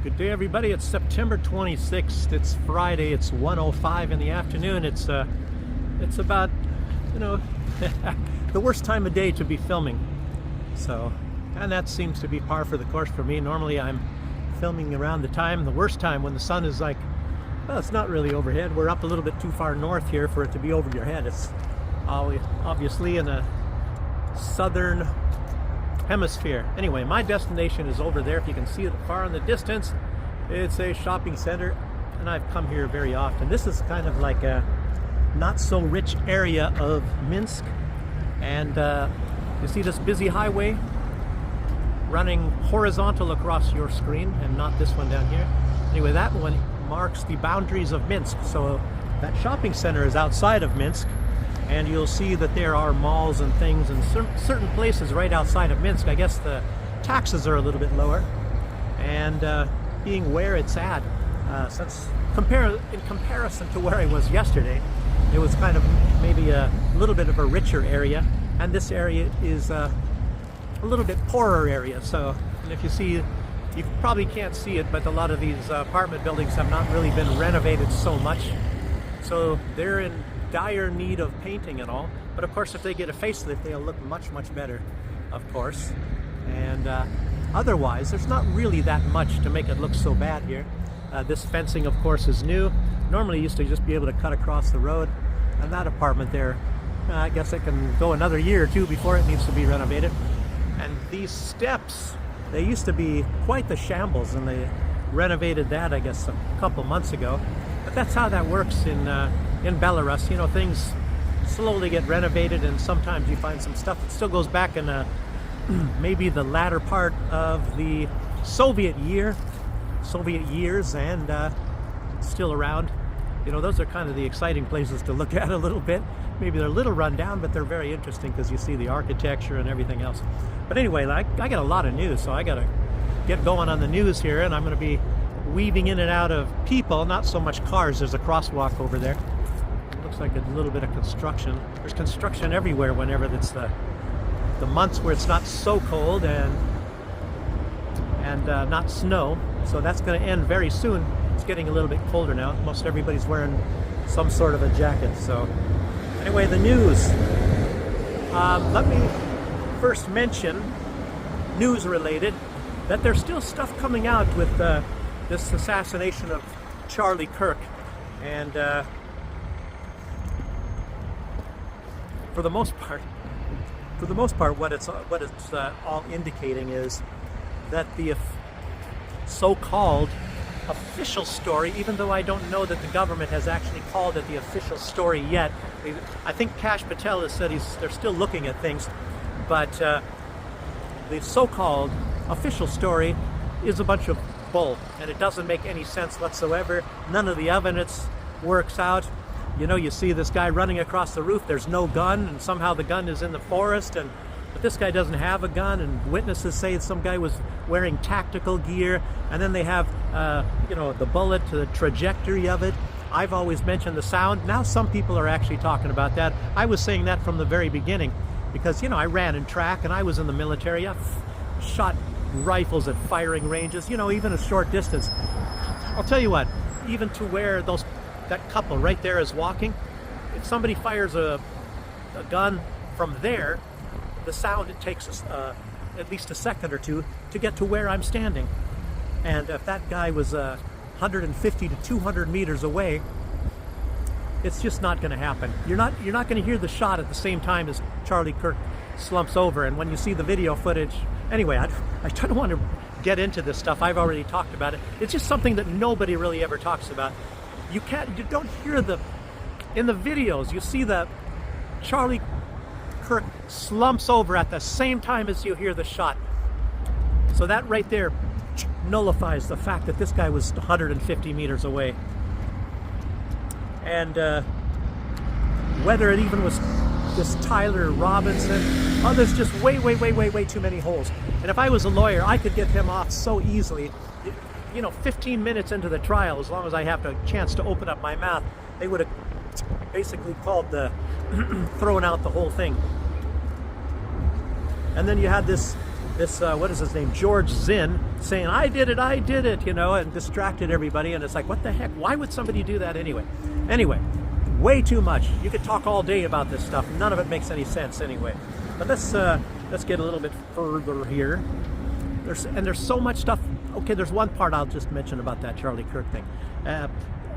Good day, everybody. It's September 26th. It's Friday. It's 1:05 in the afternoon. It's about, the worst time of day to be filming. So, and that seems to be par for the course for me. Normally I'm filming around the worst time when the sun is like, well, it's not really overhead. We're up a little bit too far north here for it to be over your head. It's obviously in a southern hemisphere. Anyway, my destination is over there. If you can see it far in the distance, it's a shopping center, and I've come here very often. This is kind of like a not so rich area of Minsk, and you see this busy highway running horizontal across your screen, and not this one down here. Anyway, that one marks the boundaries of Minsk. So that shopping center is outside of Minsk, and you'll see that there are malls and things in certain places right outside of Minsk. I guess the taxes are a little bit lower, and being where it's at, in comparison to where I was yesterday, it was kind of maybe a little bit of a richer area, and this area is a little bit poorer area. So, and if you see, you probably can't see it, but a lot of these apartment buildings have not really been renovated so much, so they're in dire need of painting and all. But of course, if they get a facelift, they'll look much better, of course. And otherwise, there's not really that much to make it look so bad here. This fencing, of course, is new. Normally you used to just be able to cut across the road, and that apartment there, I guess it can go another year or two before it needs to be renovated. And these steps, they used to be quite the shambles, and they renovated that, I guess, a couple months ago. But that's how that works in Belarus. You know, things slowly get renovated, and sometimes you find some stuff that still goes back in maybe the latter part of the Soviet years, and still around. You know, those are kind of the exciting places to look at a little bit. Maybe they're a little run down, but they're very interesting because you see the architecture and everything else. But anyway, I got a lot of news, so I got to get going on the news here, and I'm going to be weaving in and out of people, not so much cars. There's a crosswalk over there. It looks like a little bit of construction. There's construction everywhere whenever it's the months where it's not so cold and not snow. So that's going to end very soon. It's getting a little bit colder now. Most everybody's wearing some sort of a jacket. So anyway, the news. Let me first mention, news related, that there's still stuff coming out with this assassination of Charlie Kirk, and for the most part, what it's all indicating is that the so-called official story, even though I don't know that the government has actually called it the official story yet. I think Kash Patel has said they're still looking at things, but the so-called official story is a bunch of bull, and it doesn't make any sense whatsoever. None of the evidence works out. You know, you see this guy running across the roof, there's no gun, and somehow the gun is in the forest, but this guy doesn't have a gun, and witnesses say some guy was wearing tactical gear, and then they have the bullet, the trajectory of it. I've always mentioned the sound. Now some people are actually talking about that. I was saying that from the very beginning because, I ran in track and I was in the military. I shot rifles at firing ranges, even a short distance. I'll tell you what, even to where that couple right there is walking, if somebody fires a gun from there, the sound, it takes us at least a second or two to get to where I'm standing. And if that guy was 150 to 200 meters away, it's just not going to happen. You're not going to hear the shot at the same time as Charlie Kirk slumps over. And when you see the video footage, anyway, I don't want to get into this stuff. I've already talked about it. It's just something that nobody really ever talks about. You don't hear in the videos, you see the Charlie Kirk slumps over at the same time as you hear the shot. So that right there nullifies the fact that this guy was 150 meters away. And whether it even was this Tyler Robinson, there's just way too many holes. And if I was a lawyer, I could get him off so easily. 15 minutes into the trial, as long as I have a chance to open up my mouth, they would have basically called thrown out the whole thing. And then you had this this what is his name, George Zinn, saying I did it, you know, and distracted everybody. And it's like, what the heck? Why would somebody do that anyway? Anyway, way too much. You could talk all day about this stuff. None of it makes any sense anyway. But let's get a little bit further here. There's so much stuff. Okay, there's one part I'll just mention about that Charlie Kirk thing.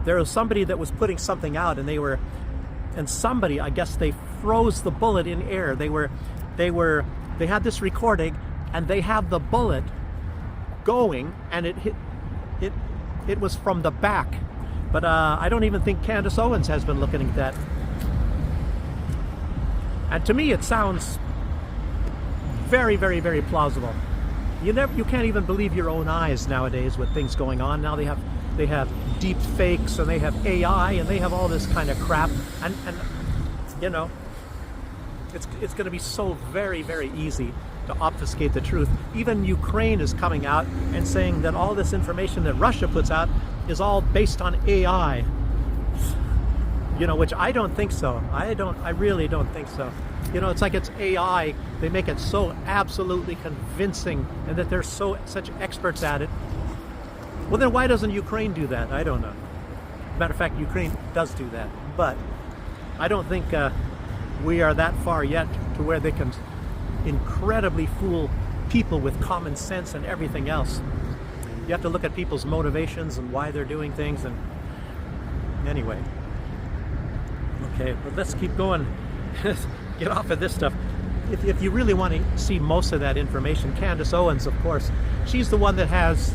There was somebody that was putting something out, and somebody, I guess they froze the bullet in air. They had this recording, and they have the bullet going, and it was from the back. But I don't even think Candace Owens has been looking at that. And to me, it sounds very, very, very plausible. You can't even believe your own eyes nowadays with things going on. Now they have deep fakes, and they have AI, and they have all this kind of crap, and you know, it's going to be so very, very easy to obfuscate the truth. Even Ukraine is coming out and saying that all this information that Russia puts out is all based on AI. You know, which I don't think so. I really don't think so. You know, it's like it's AI. They make it so absolutely convincing, and that they're such experts at it. Well, then why doesn't Ukraine do that? I don't know. Matter of fact, Ukraine does do that, but I don't think we are that far yet to where they can incredibly fool people with common sense and everything else. You have to look at people's motivations and why they're doing things. And anyway, okay, but let's keep going. Get off of this stuff. If you really want to see most of that information, Candace Owens, of course, she's the one that has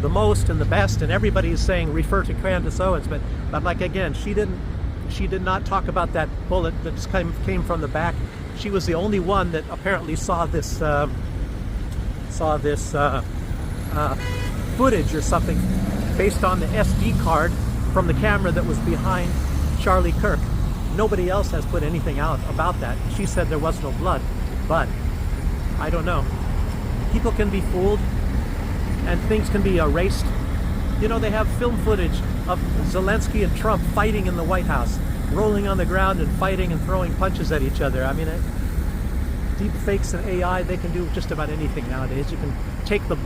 the most and the best, and everybody's saying refer to Candace Owens, but like, again, she did not talk about that bullet that came from the back. She was the only one that apparently saw this footage or something based on the SD card from the camera that was behind Charlie Kirk. Nobody else has put anything out about that. She said there was no blood, but I don't know. People can be fooled, and things can be erased. You know, they have film footage of Zelensky and Trump fighting in the White House, rolling on the ground and fighting and throwing punches at each other. I mean, deep fakes and AI, they can do just about anything nowadays. You can take the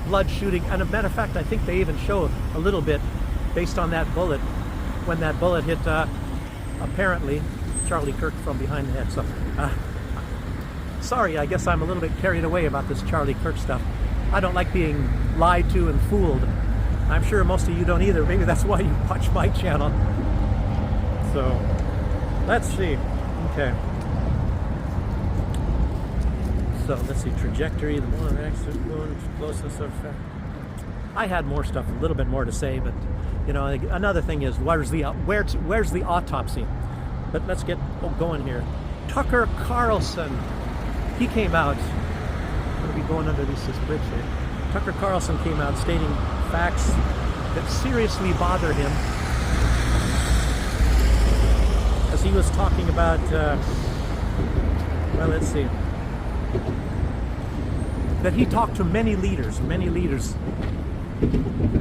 blood shooting, and as a matter of fact, I think they even show a little bit based on that bullet, when that bullet hit apparently Charlie Kirk from behind the head. So sorry, I guess I'm a little bit carried away about this Charlie Kirk stuff. I don't like being lied to and fooled. I'm sure most of you don't either. Maybe that's why you watch my channel. So let's see. Okay, so let's see, trajectory, the more closeness of I had more stuff, a little bit more to say, but you know, another thing is where's the autopsy? But let's get going here. Tucker Carlson, he came out. I'm going to be going under this bridge here. Tucker Carlson came out stating facts that seriously bother him, as he was talking about, well, let's see, that he talked to many leaders,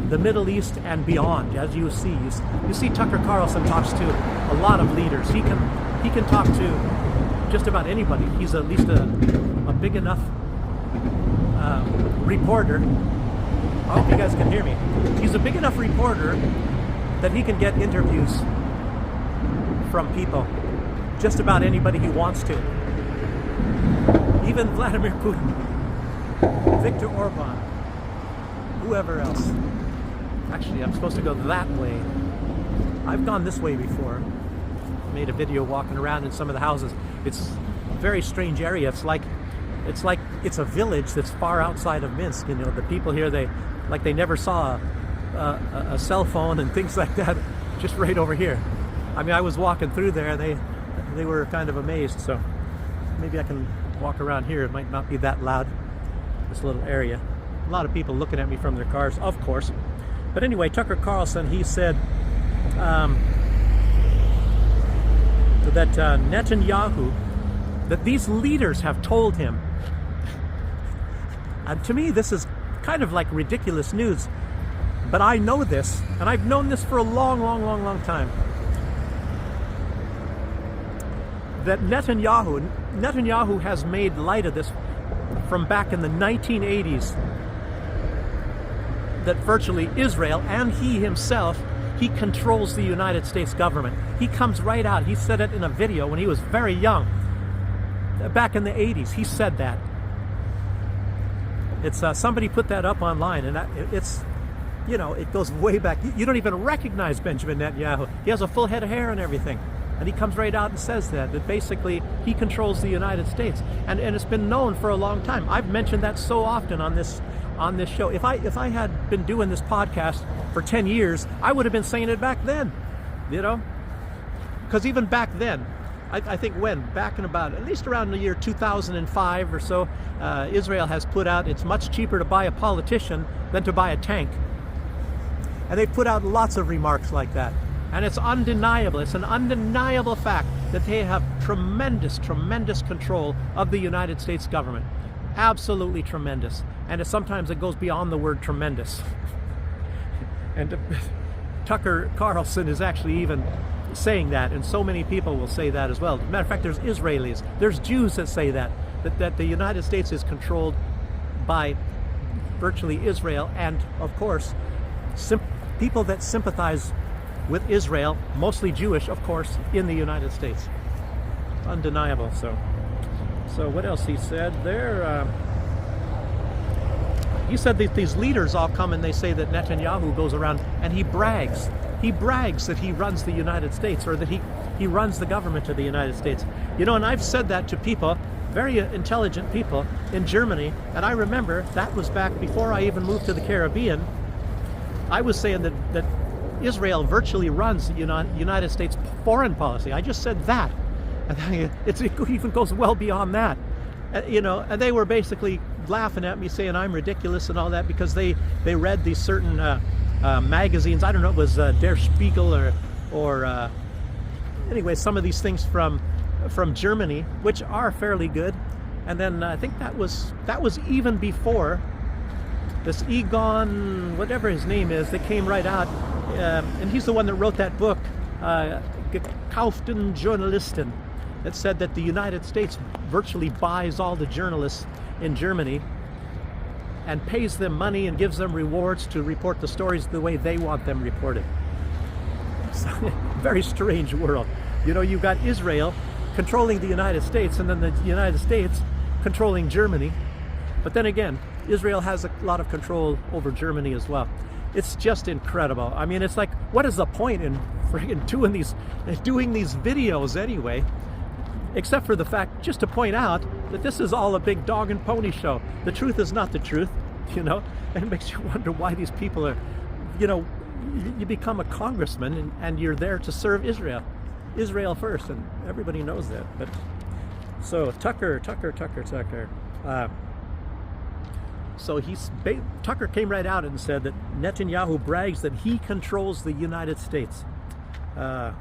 the Middle East and beyond. As you see Tucker Carlson talks to a lot of leaders. He can talk to just about anybody. He's at least a big enough reporter. I hope you guys can hear me. He's a big enough reporter that he can get interviews from people, just about anybody he wants to. Even Vladimir Putin, Viktor Orban, whoever else. Actually, I'm supposed to go that way. I've gone this way before. Made a video walking around in some of the houses. It's a very strange area. It's like it's a village that's far outside of Minsk. You know, the people here, they never saw a cell phone and things like that, just right over here. I mean, I was walking through there, and they were kind of amazed. So maybe I can walk around here. It might not be that loud, this little area. A lot of people looking at me from their cars, of course. But anyway, Tucker Carlson, he said that Netanyahu, that these leaders have told him, and to me this is kind of like ridiculous news, but I know this, and I've known this for a long time, that Netanyahu has made light of this. from back in the 1980s that virtually Israel and he himself, he controls the United States government. He comes right out. He said it in a video when he was very young. Back in the 80s, he said that. It's somebody put that up online, and it's, you know, it goes way back. You don't even recognize Benjamin Netanyahu. He has a full head of hair and everything. And he comes right out and says that basically he controls the United States. And it's been known for a long time. I've mentioned that so often on this show. If I had been doing this podcast for 10 years, I would have been saying it back then, you know? Because even back then, I think back in about, at least around the year 2005 or so, Israel has put out, it's much cheaper to buy a politician than to buy a tank. And they put out lots of remarks like that. And it's undeniable, it's an undeniable fact that they have tremendous, tremendous control of the United States government. Absolutely tremendous. And sometimes it goes beyond the word tremendous. And Tucker Carlson is actually even saying that, and so many people will say that as well. As a matter of fact, there's Israelis, there's Jews that say that the United States is controlled by virtually Israel, and of course, people that sympathize with Israel, mostly Jewish, of course, in the United States. Undeniable. So what else he said there? He said that these leaders all come and they say that Netanyahu goes around and he brags. He brags that he runs the United States, or that he runs the government of the United States. You know, and I've said that to people, very intelligent people in Germany, and I remember that was back before I even moved to the Caribbean. I was saying that Israel virtually runs the United States foreign policy. I just said that. And it even goes well beyond that. You know, and they were basically laughing at me, saying I'm ridiculous and all that, because they read these certain magazines. I don't know, it was Der Spiegel or anyway, some of these things from Germany, which are fairly good. And then I think that was even before this Egon, whatever his name is, that came right out, and he's the one that wrote that book, Gekauften Journalisten, that said that the United States virtually buys all the journalists in Germany and pays them money and gives them rewards to report the stories the way they want them reported. So, very strange world. You know, you've got Israel controlling the United States, and then the United States controlling Germany. But then again, Israel has a lot of control over Germany as well. It's just incredible. I mean, it's like, what is the point in friggin' doing these videos anyway? Except for the fact, just to point out that this is all a big dog and pony show. The truth is not the truth, you know? And it makes you wonder why these people are, you know, you become a congressman and you're there to serve Israel. Israel first, and everybody knows that. But so Tucker. So Tucker came right out and said that Netanyahu brags that he controls the United States. Some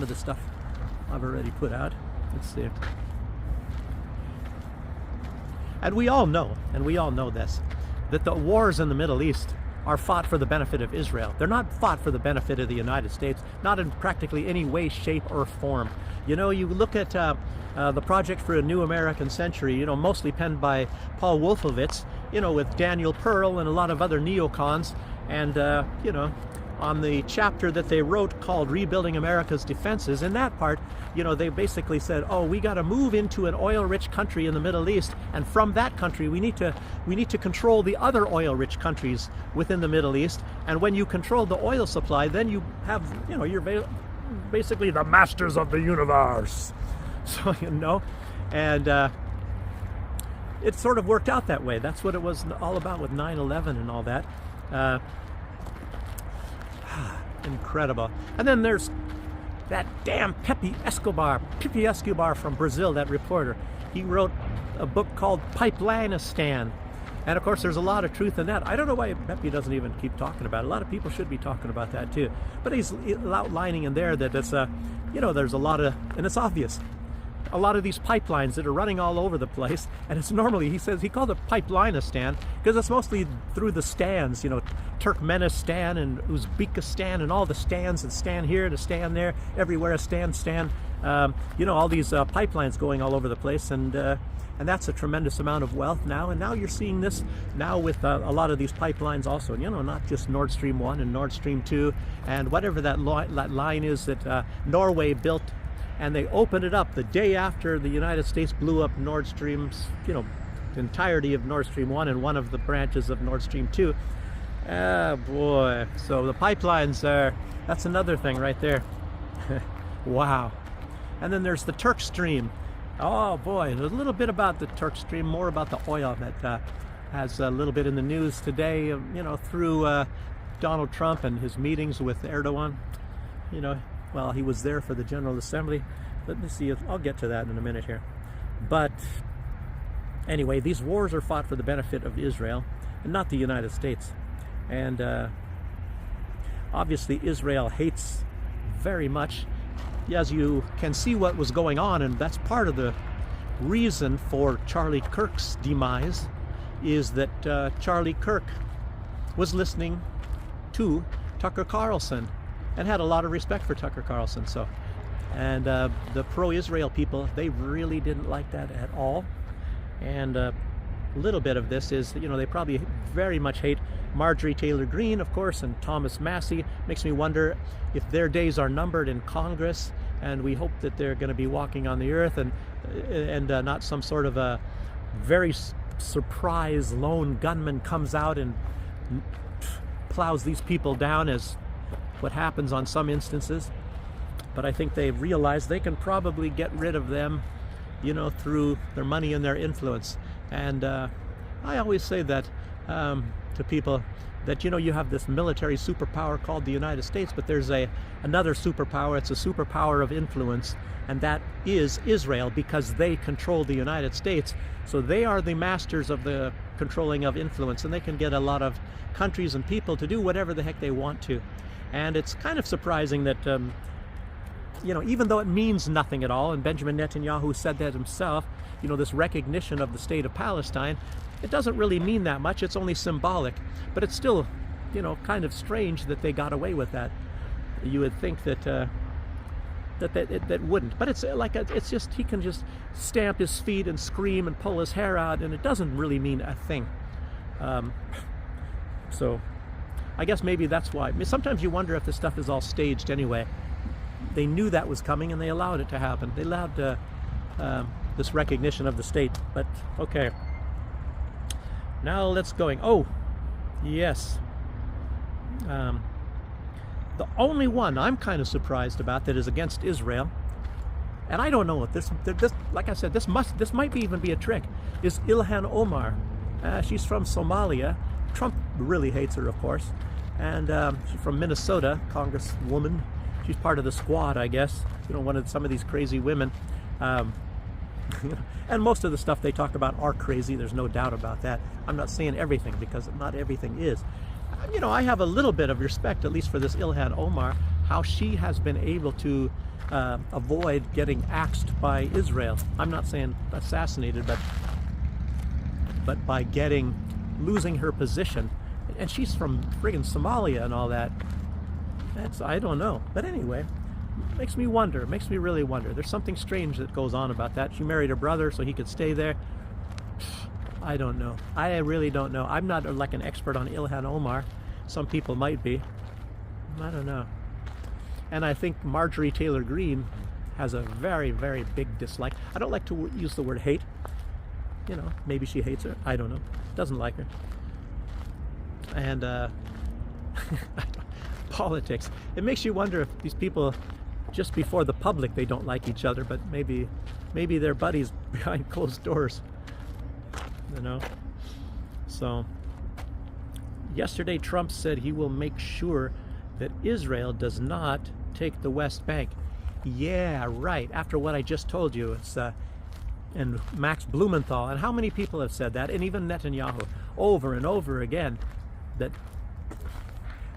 of the stuff I've already put out. Let's see. And we all know this, that the wars in the Middle East are fought for the benefit of Israel. They're not fought for the benefit of the United States, not in practically any way, shape, or form. You know, you look at the Project for a New American Century, you know, mostly penned by Paul Wolfowitz, you know, with Daniel Pearl and a lot of other neocons, and, you know, on the chapter that they wrote called Rebuilding America's Defenses, in that part, you know, they basically said, oh, we got to move into an oil-rich country in the Middle East, and from that country we need to control the other oil-rich countries within the Middle East. And when you control the oil supply, then you have, you know, you're basically the masters of the universe. So, you know, and it sort of worked out that way. That's what it was all about with 9/11 and all that. Incredible. And then there's that damn Pepe Escobar from Brazil, that reporter. He wrote a book called Pipelineistan. And of course there's a lot of truth in that. I don't know why Pepe doesn't even keep talking about it. A lot of people should be talking about that too. But he's outlining in there that it's you know, there's a lot of, and it's obvious, a lot of these pipelines that are running all over the place, and it's normally, he says, he called it Pipelineistan because it's mostly through the stands, you know, Turkmenistan and Uzbekistan and all the stands, and stand here and a stand there, everywhere a stand, You know, all these pipelines going all over the place, and that's a tremendous amount of wealth now. And now you're seeing this now with a lot of these pipelines also. You know, not just Nord Stream 1 and Nord Stream 2 and whatever that line is that Norway built, and they opened it up the day after the United States blew up Nord Stream's, you know, the entirety of Nord Stream 1 and one of the branches of Nord Stream 2. Ah, boy. So the pipelines that's another thing right there. Wow. And then there's the Turk Stream. Oh boy, there's a little bit about the Turk Stream, more about the oil that has a little bit in the news today, you know, through Donald Trump and his meetings with Erdogan. You know, well, he was there for the General Assembly. Let me see, I'll get to that in a minute here. But anyway, these wars are fought for the benefit of Israel and not the United States. And obviously Israel hates very much, as you can see what was going on, and that's part of the reason for Charlie Kirk's demise, is that Charlie Kirk was listening to Tucker Carlson and had a lot of respect for Tucker Carlson. So, and the pro-Israel people, they really didn't like that at all. And a little bit of this is, you know, they probably very much hate Marjorie Taylor Greene, of course, and Thomas Massey. Makes me wonder if their days are numbered in Congress, and we hope that they're going to be walking on the earth and not some sort of a very surprise lone gunman comes out and plows these people down, as what happens on some instances. But I think they realize they can probably get rid of them, you know, through their money and their influence. And I always say that to people, that, you know, you have this military superpower called the United States, but there's another superpower. It's a superpower of influence, and that is Israel, because they control the United States. So they are the masters of the controlling of influence, and they can get a lot of countries and people to do whatever the heck they want to. And it's kind of surprising that you know, even though it means nothing at all, and Benjamin Netanyahu said that himself, you know, this recognition of the state of Palestine, it doesn't really mean that much. It's only symbolic, but it's still, you know, kind of strange that they got away with that. You would think that that wouldn't, but it's like it's just, he can just stamp his feet and scream and pull his hair out, and it doesn't really mean a thing. So I guess maybe that's why. I mean, sometimes you wonder if this stuff is all staged anyway. They knew that was coming, and they allowed it to happen. They allowed this recognition of the state. But okay, now let's going. Oh, yes. The only one I'm kind of surprised about that is against Israel, and I don't know if this, like I said, this might even be a trick, is Ilhan Omar. She's from Somalia. Trump really hates her, of course, and she's from Minnesota, Congresswoman. She's part of the squad, I guess. You know, one of some of these crazy women. And most of the stuff they talk about are crazy. There's no doubt about that. I'm not saying everything, because not everything is. You know, I have a little bit of respect, at least for this Ilhan Omar, how she has been able to avoid getting axed by Israel. I'm not saying assassinated, but by losing her position. And she's from friggin' Somalia and all that. I don't know. But anyway, makes me wonder. Makes me really wonder. There's something strange that goes on about that. She married her brother so he could stay there. I don't know. I really don't know. I'm not like an expert on Ilhan Omar. Some people might be. I don't know. And I think Marjorie Taylor Greene has a very, very big dislike. I don't like to use the word hate. You know, maybe she hates her. I don't know. Doesn't like her. And politics. It makes you wonder if these people, just before the public, they don't like each other, but maybe they're buddies behind closed doors. You know? So, yesterday Trump said he will make sure that Israel does not take the West Bank. Yeah, right. After what I just told you, it's and Max Blumenthal, and how many people have said that, and even Netanyahu, over and over again, that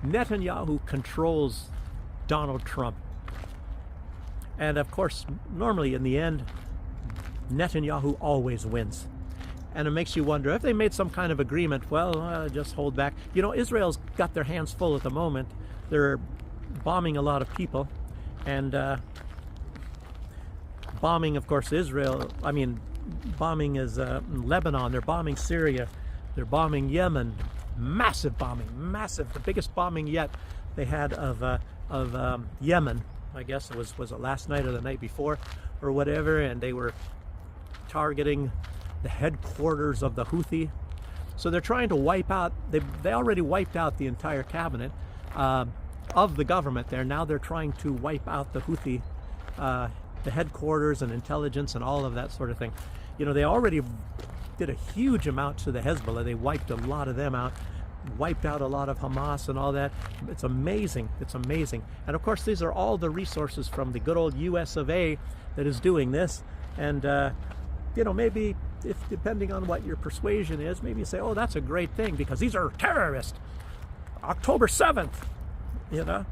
Netanyahu controls Donald Trump. And of course, normally in the end, Netanyahu always wins. And it makes you wonder if they made some kind of agreement. Well, just hold back. You know, Israel's got their hands full at the moment. They're bombing a lot of people, and bombing, of course, Israel. I mean, bombing is Lebanon. They're bombing Syria. They're bombing Yemen. Massive bombing, massive. The biggest bombing yet they had of Yemen. I guess it was it last night or the night before or whatever, and they were targeting the headquarters of the Houthi. So they're trying to wipe out, they already wiped out the entire cabinet of the government there. Now they're trying to wipe out the Houthi, the headquarters and intelligence and all of that sort of thing. You know, they already did a huge amount to the Hezbollah. They wiped a lot of them out, wiped out a lot of Hamas and all that. It's amazing. It's amazing. And of course, these are all the resources from the good old US of A that is doing this. And, you know, maybe if depending on what your persuasion is, maybe you say, oh, that's a great thing because these are terrorists. October 7th, you know.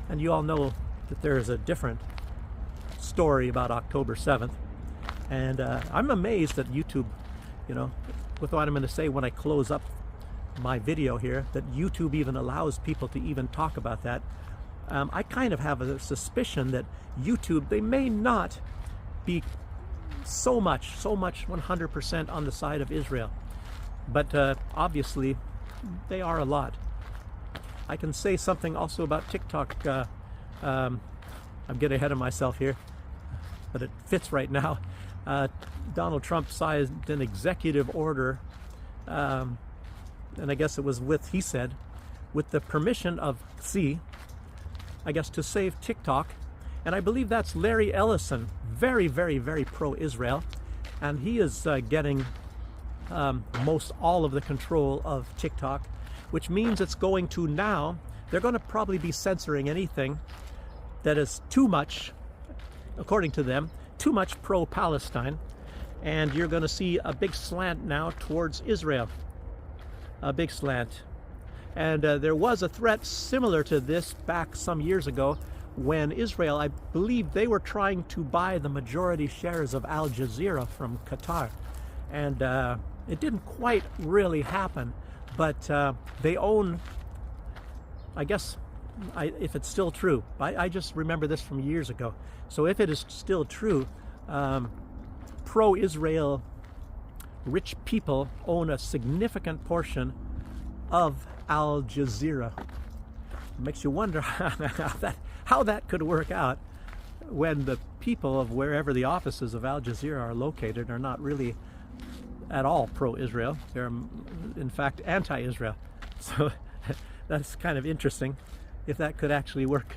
And you all know that there is a different story about October 7th. And I'm amazed that YouTube, you know, with what I'm going to say when I close up my video here, that YouTube even allows people to even talk about that. I kind of have a suspicion that YouTube, they may not be so much 100% on the side of Israel, but obviously they are a lot. I can say something also about TikTok. I'm getting ahead of myself here, but it fits right now. Donald Trump signed an executive order, and I guess it was he said, with the permission of C, I guess, to save TikTok. And I believe that's Larry Ellison, very, very, very pro-Israel. And he is getting most all of the control of TikTok, which means it's going to now, they're going to probably be censoring anything that is too much, according to them, too much pro-Palestine. And you're going to see a big slant now towards Israel. A big slant. And there was a threat similar to this back some years ago when Israel, I believe they were trying to buy the majority shares of Al Jazeera from Qatar. And it didn't quite really happen, but they own, I guess, if it's still true, I just remember this from years ago. So if it is still true, pro-Israel rich people own a significant portion of Al Jazeera. It makes you wonder how that could work out when the people of wherever the offices of Al Jazeera are located are not really at all pro-Israel. They're, in fact, anti-Israel. So that's kind of interesting if that could actually work.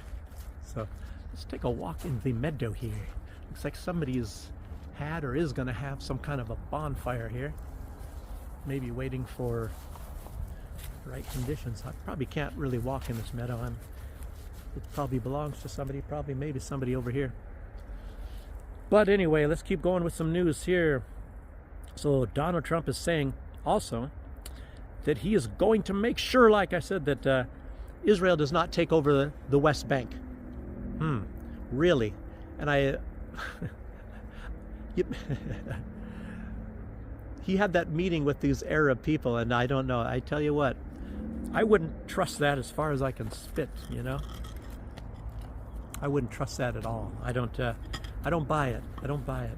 So let's take a walk in the meadow here. Looks like somebody's had or is going to have some kind of a bonfire here. Maybe waiting for right conditions. I probably can't really walk in this meadow. It probably belongs to somebody, maybe somebody over here. But anyway, let's keep going with some news here. So Donald Trump is saying also that he is going to make sure, like I said, that Israel does not take over the West Bank. Really? And he had that meeting with these Arab people, and I don't know, I tell you what, I wouldn't trust that as far as I can spit, you know? I wouldn't trust that at all. I don't buy it. I don't buy it.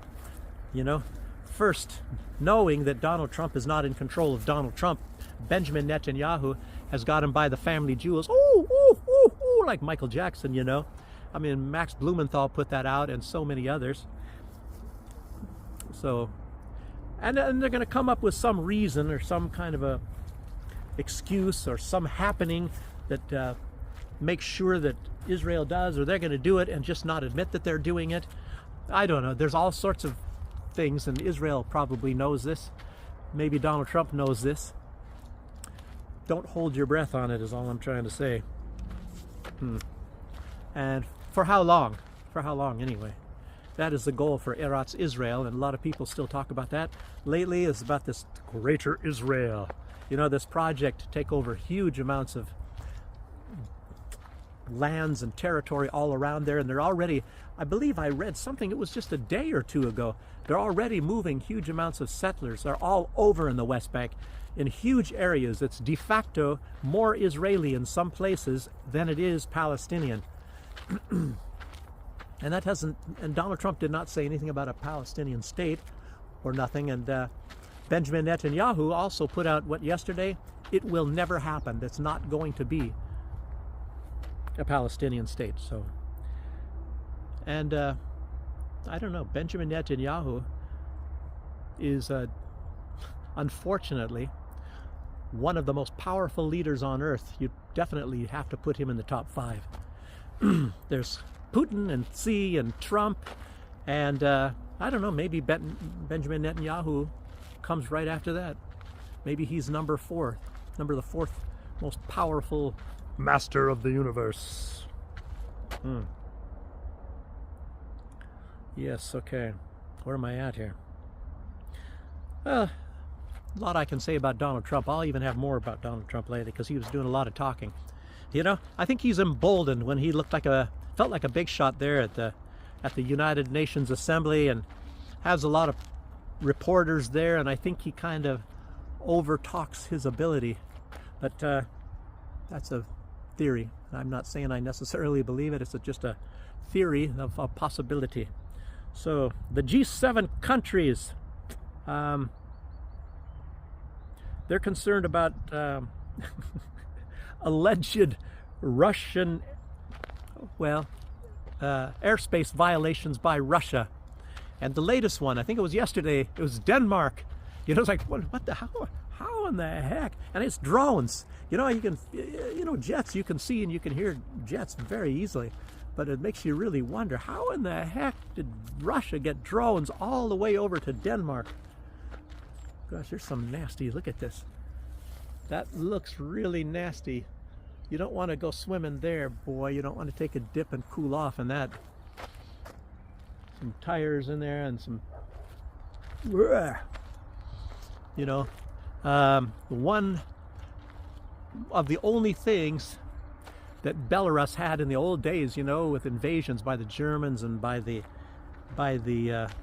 You know? First, knowing that Donald Trump is not in control of Donald Trump, Benjamin Netanyahu has got him by the family jewels. Ooh, ooh, ooh, ooh, like Michael Jackson, you know? I mean, Max Blumenthal put that out, and so many others. So, and they're going to come up with some reason or some kind of a excuse or some happening that makes sure that Israel does, or they're going to do it and just not admit that they're doing it. I don't know. There's all sorts of things, and Israel probably knows this. Maybe Donald Trump knows this. Don't hold your breath on it is all I'm trying to say. And for how long? For how long anyway? That is the goal for Eretz Israel, and a lot of people still talk about that. Lately, it's about this greater Israel. You know, this project to take over huge amounts of lands and territory all around there, and they're already, I believe I read something, it was just a day or two ago, they're already moving huge amounts of settlers. They're all over in the West Bank, in huge areas. It's de facto more Israeli in some places than it is Palestinian. And that hasn't, and Donald Trump did not say anything about a Palestinian state or nothing. And Benjamin Netanyahu also put out what yesterday? It will never happen. That's not going to be a Palestinian state. So, and I don't know, Benjamin Netanyahu is unfortunately one of the most powerful leaders on earth. You definitely have to put him in the top 5. There's Putin and Xi and Trump, and I don't know, maybe Benjamin Netanyahu comes right after that. Maybe he's number the fourth most powerful master of the universe. Yes, okay. Where am I at here? A lot I can say about Donald Trump. I'll even have more about Donald Trump later because he was doing a lot of talking. You know, I think he's emboldened when he felt like a big shot there at the United Nations Assembly, and has a lot of reporters there, and I think he kind of overtalks his ability. But that's a theory. I'm not saying I necessarily believe it. It's just a theory of a possibility. So the G7 countries, they're concerned about alleged Russian, airspace violations by Russia. And the latest one, I think it was yesterday, it was Denmark. You know, it's like, what the, how in the heck? And it's drones. You know, jets, you can see and you can hear jets very easily. But it makes you really wonder, how in the heck did Russia get drones all the way over to Denmark? Gosh, there's some nasty, look at this. That looks really nasty. You don't want to go swimming there, boy. You don't want to take a dip and cool off in that. Some tires in there and some, you know, one of the only things that Belarus had in the old days, you know, with invasions by the Germans and by the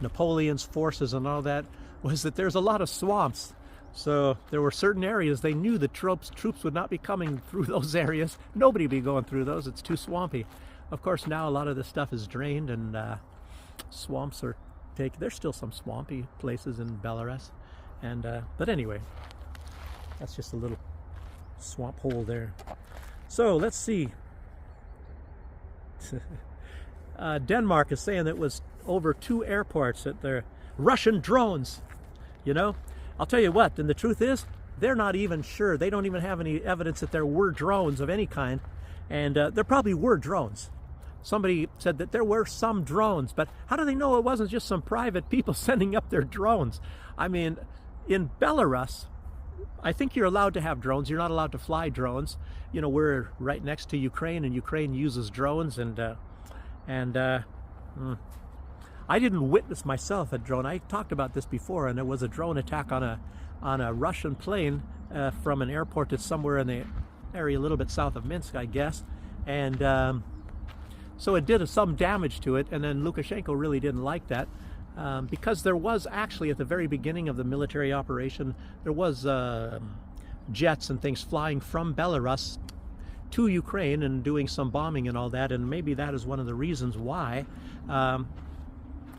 Napoleon's forces and all that, was that there's a lot of swamps. So there were certain areas they knew the troops would not be coming through those areas. Nobody would be going through those. It's too swampy. Of course, now a lot of this stuff is drained, and swamps are taken. There's still some swampy places in Belarus, and but anyway, that's just a little swamp hole there. So let's see. Denmark is saying that it was over 2 airports that they're Russian drones. You know, I'll tell you what, and the truth is, they're not even sure. They don't even have any evidence that there were drones of any kind, and there probably were drones. Somebody said that there were some drones, but how do they know it wasn't just some private people sending up their drones? I mean, in Belarus, I think you're allowed to have drones. You're not allowed to fly drones. You know, we're right next to Ukraine, and Ukraine uses drones, and I didn't witness myself a drone. I talked about this before, and there was a drone attack on a Russian plane from an airport that's somewhere in the area a little bit south of Minsk, I guess, and so it did some damage to it. And then Lukashenko really didn't like that, because there was actually at the very beginning of the military operation, there was jets and things flying from Belarus to Ukraine and doing some bombing and all that, and maybe that is one of the reasons why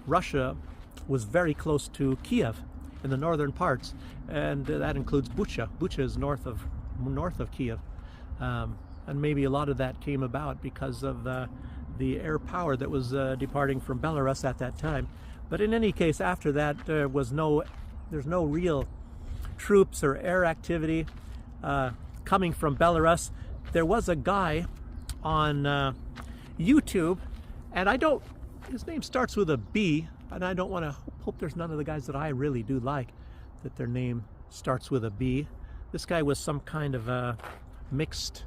Russia was very close to Kiev in the northern parts, and that includes Bucha. Bucha is north of Kiev, and maybe a lot of that came about because of the air power that was departing from Belarus at that time. But in any case, after that, there's no real troops or air activity coming from Belarus. There was a guy on YouTube, and his name starts with a B, and I don't want to hope there's none of the guys that I really do like that their name starts with a B. This guy was some kind of a mixed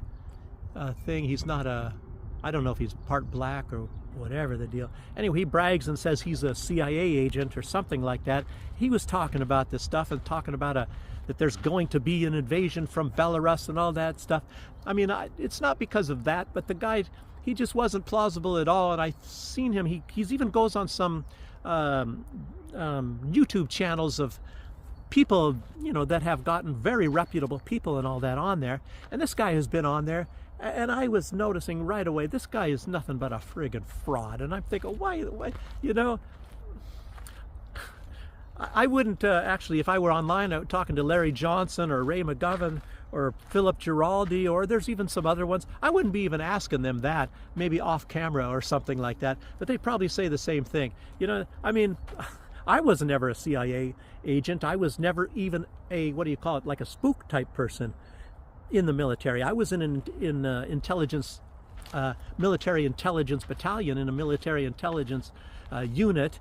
thing. He's not I don't know if he's part black or whatever the deal. Anyway, he brags and says he's a CIA agent or something like that. He was talking about this stuff and talking about that there's going to be an invasion from Belarus and all that stuff. I mean, it's not because of that, but the guy, he just wasn't plausible at all. And I've seen him, he's even goes on some YouTube channels of people, you know, that have gotten very reputable people and all that on there. And this guy has been on there, and I was noticing right away, this guy is nothing but a friggin' fraud. And I'm thinking, why, you know, I wouldn't actually, if I were online out talking to Larry Johnson or Ray McGovern or Philip Giraldi, or there's even some other ones, I wouldn't be even asking them that, maybe off camera or something like that, but they probably say the same thing. You know, I mean, I was never a CIA agent. I was never even a, what do you call it, like a spook type person in the military. I was in intelligence, military intelligence battalion, in a military intelligence unit,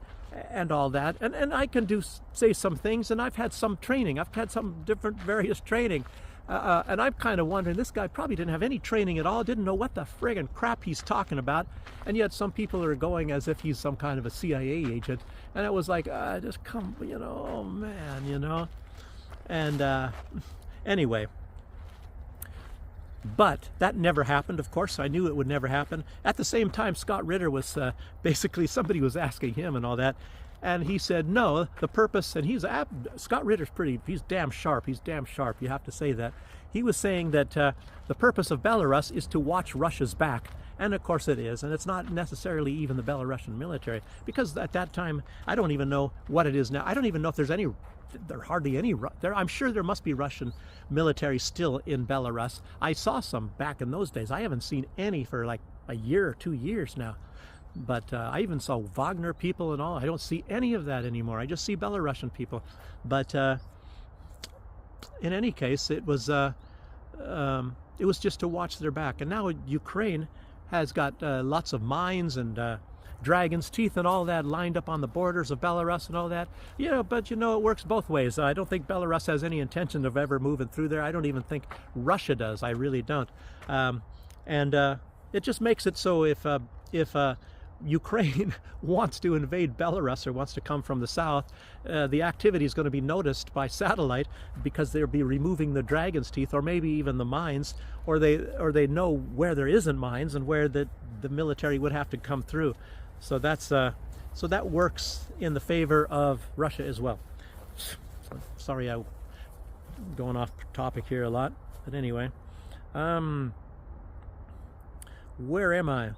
and all that, and I can say some things, and I've had some training. I've had some different various training, and I'm kind of wondering, this guy probably didn't have any training at all, didn't know what the friggin' crap he's talking about, and yet some people are going as if he's some kind of a CIA agent, and it was like, just come, you know, oh man, you know, and anyway. But that never happened, of course. I knew it would never happen. At the same time, Scott Ritter was basically, somebody was asking him and all that, and he said, no, the purpose, and Scott Ritter's he's damn sharp. He's damn sharp, you have to say that. He was saying that the purpose of Belarus is to watch Russia's back. And of course it is, and it's not necessarily even the Belarusian military, because at that time, I don't even know what it is now. I don't even know if there are hardly any, I'm sure there must be Russian military still in Belarus. I saw some back in those days. I haven't seen any for like a year or 2 years now. But I even saw Wagner people and all. I don't see any of that anymore. I just see Belarusian people. But in any case, it was just to watch their back. And now Ukraine has got lots of mines and dragon's teeth and all that lined up on the borders of Belarus and all that. You know, but you know, it works both ways. I don't think Belarus has any intention of ever moving through there. I don't even think Russia does. I really don't. And it just makes it so if Ukraine wants to invade Belarus or wants to come from the south, the activity is going to be noticed by satellite, because they'll be removing the dragon's teeth, or maybe even the mines, or they know where there isn't mines and where the military would have to come through. So that's so that works in the favor of Russia as well. Sorry, I'm going off topic here a lot, but anyway, where am I?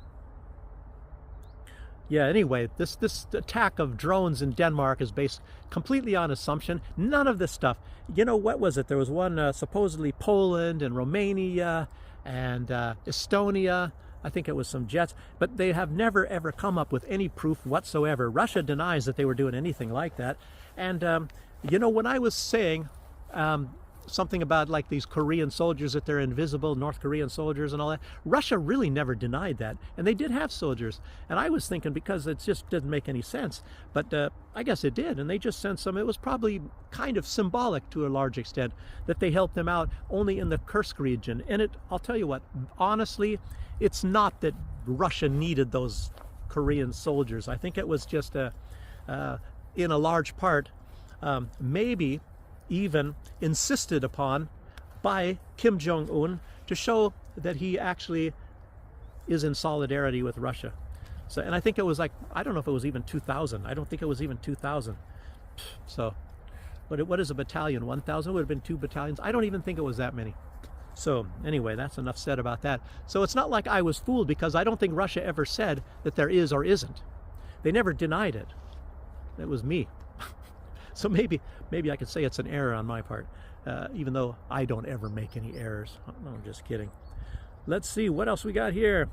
Yeah, anyway, this attack of drones in Denmark is based completely on assumption. None of this stuff. You know, what was it? There was one supposedly Poland and Romania and Estonia. I think it was some jets, but they have never ever come up with any proof whatsoever. Russia denies that they were doing anything like that. And you know, when I was saying something about like these Korean soldiers, that they're invisible, North Korean soldiers and all that, Russia really never denied that, and they did have soldiers. And I was thinking, because it just didn't make any sense, but I guess it did, and they just sent some. It was probably kind of symbolic to a large extent that they helped them out only in the Kursk region. And I'll tell you what, honestly, it's not that Russia needed those Korean soldiers. I think it was just in a large part, maybe even insisted upon by Kim Jong-un to show that he actually is in solidarity with Russia. So, and I think it was like, I don't know if it was even 2,000. I don't think it was even 2,000. So, what is a battalion? 1,000 would have been 2 battalions. I don't even think it was that many. So anyway, that's enough said about that. So it's not like I was fooled, because I don't think Russia ever said that there is or isn't. They never denied it. It was me. So maybe I could say it's an error on my part, even though I don't ever make any errors. No, I'm just kidding. Let's see what else we got here.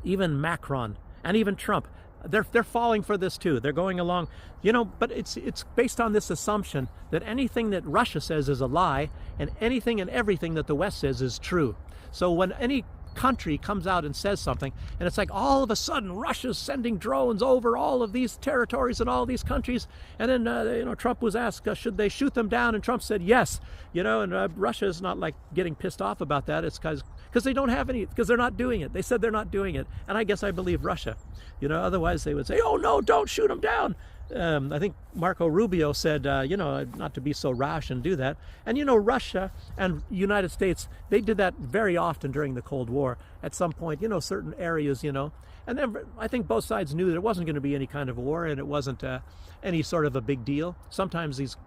Even Macron and even Trump, they're falling for this too. They're going along, you know, but it's based on this assumption that anything that Russia says is a lie, and anything and everything that the West says is true. So when any country comes out and says something, and it's like all of a sudden Russia's sending drones over all of these territories and all these countries, and then you know, Trump was asked, should they shoot them down, and Trump said yes, you know, and Russia is not like getting pissed off about that. It's because they don't have any, because they're not doing it. They said they're not doing it, and I guess I believe Russia, you know. Otherwise they would say, oh no, don't shoot them down. I think Marco Rubio said, you know, not to be so rash and do that. And, you know, Russia and United States, they did that very often during the Cold War. At some point, you know, certain areas, you know, and then I think both sides knew that it wasn't going to be any kind of war, and it wasn't any sort of a big deal. Sometimes these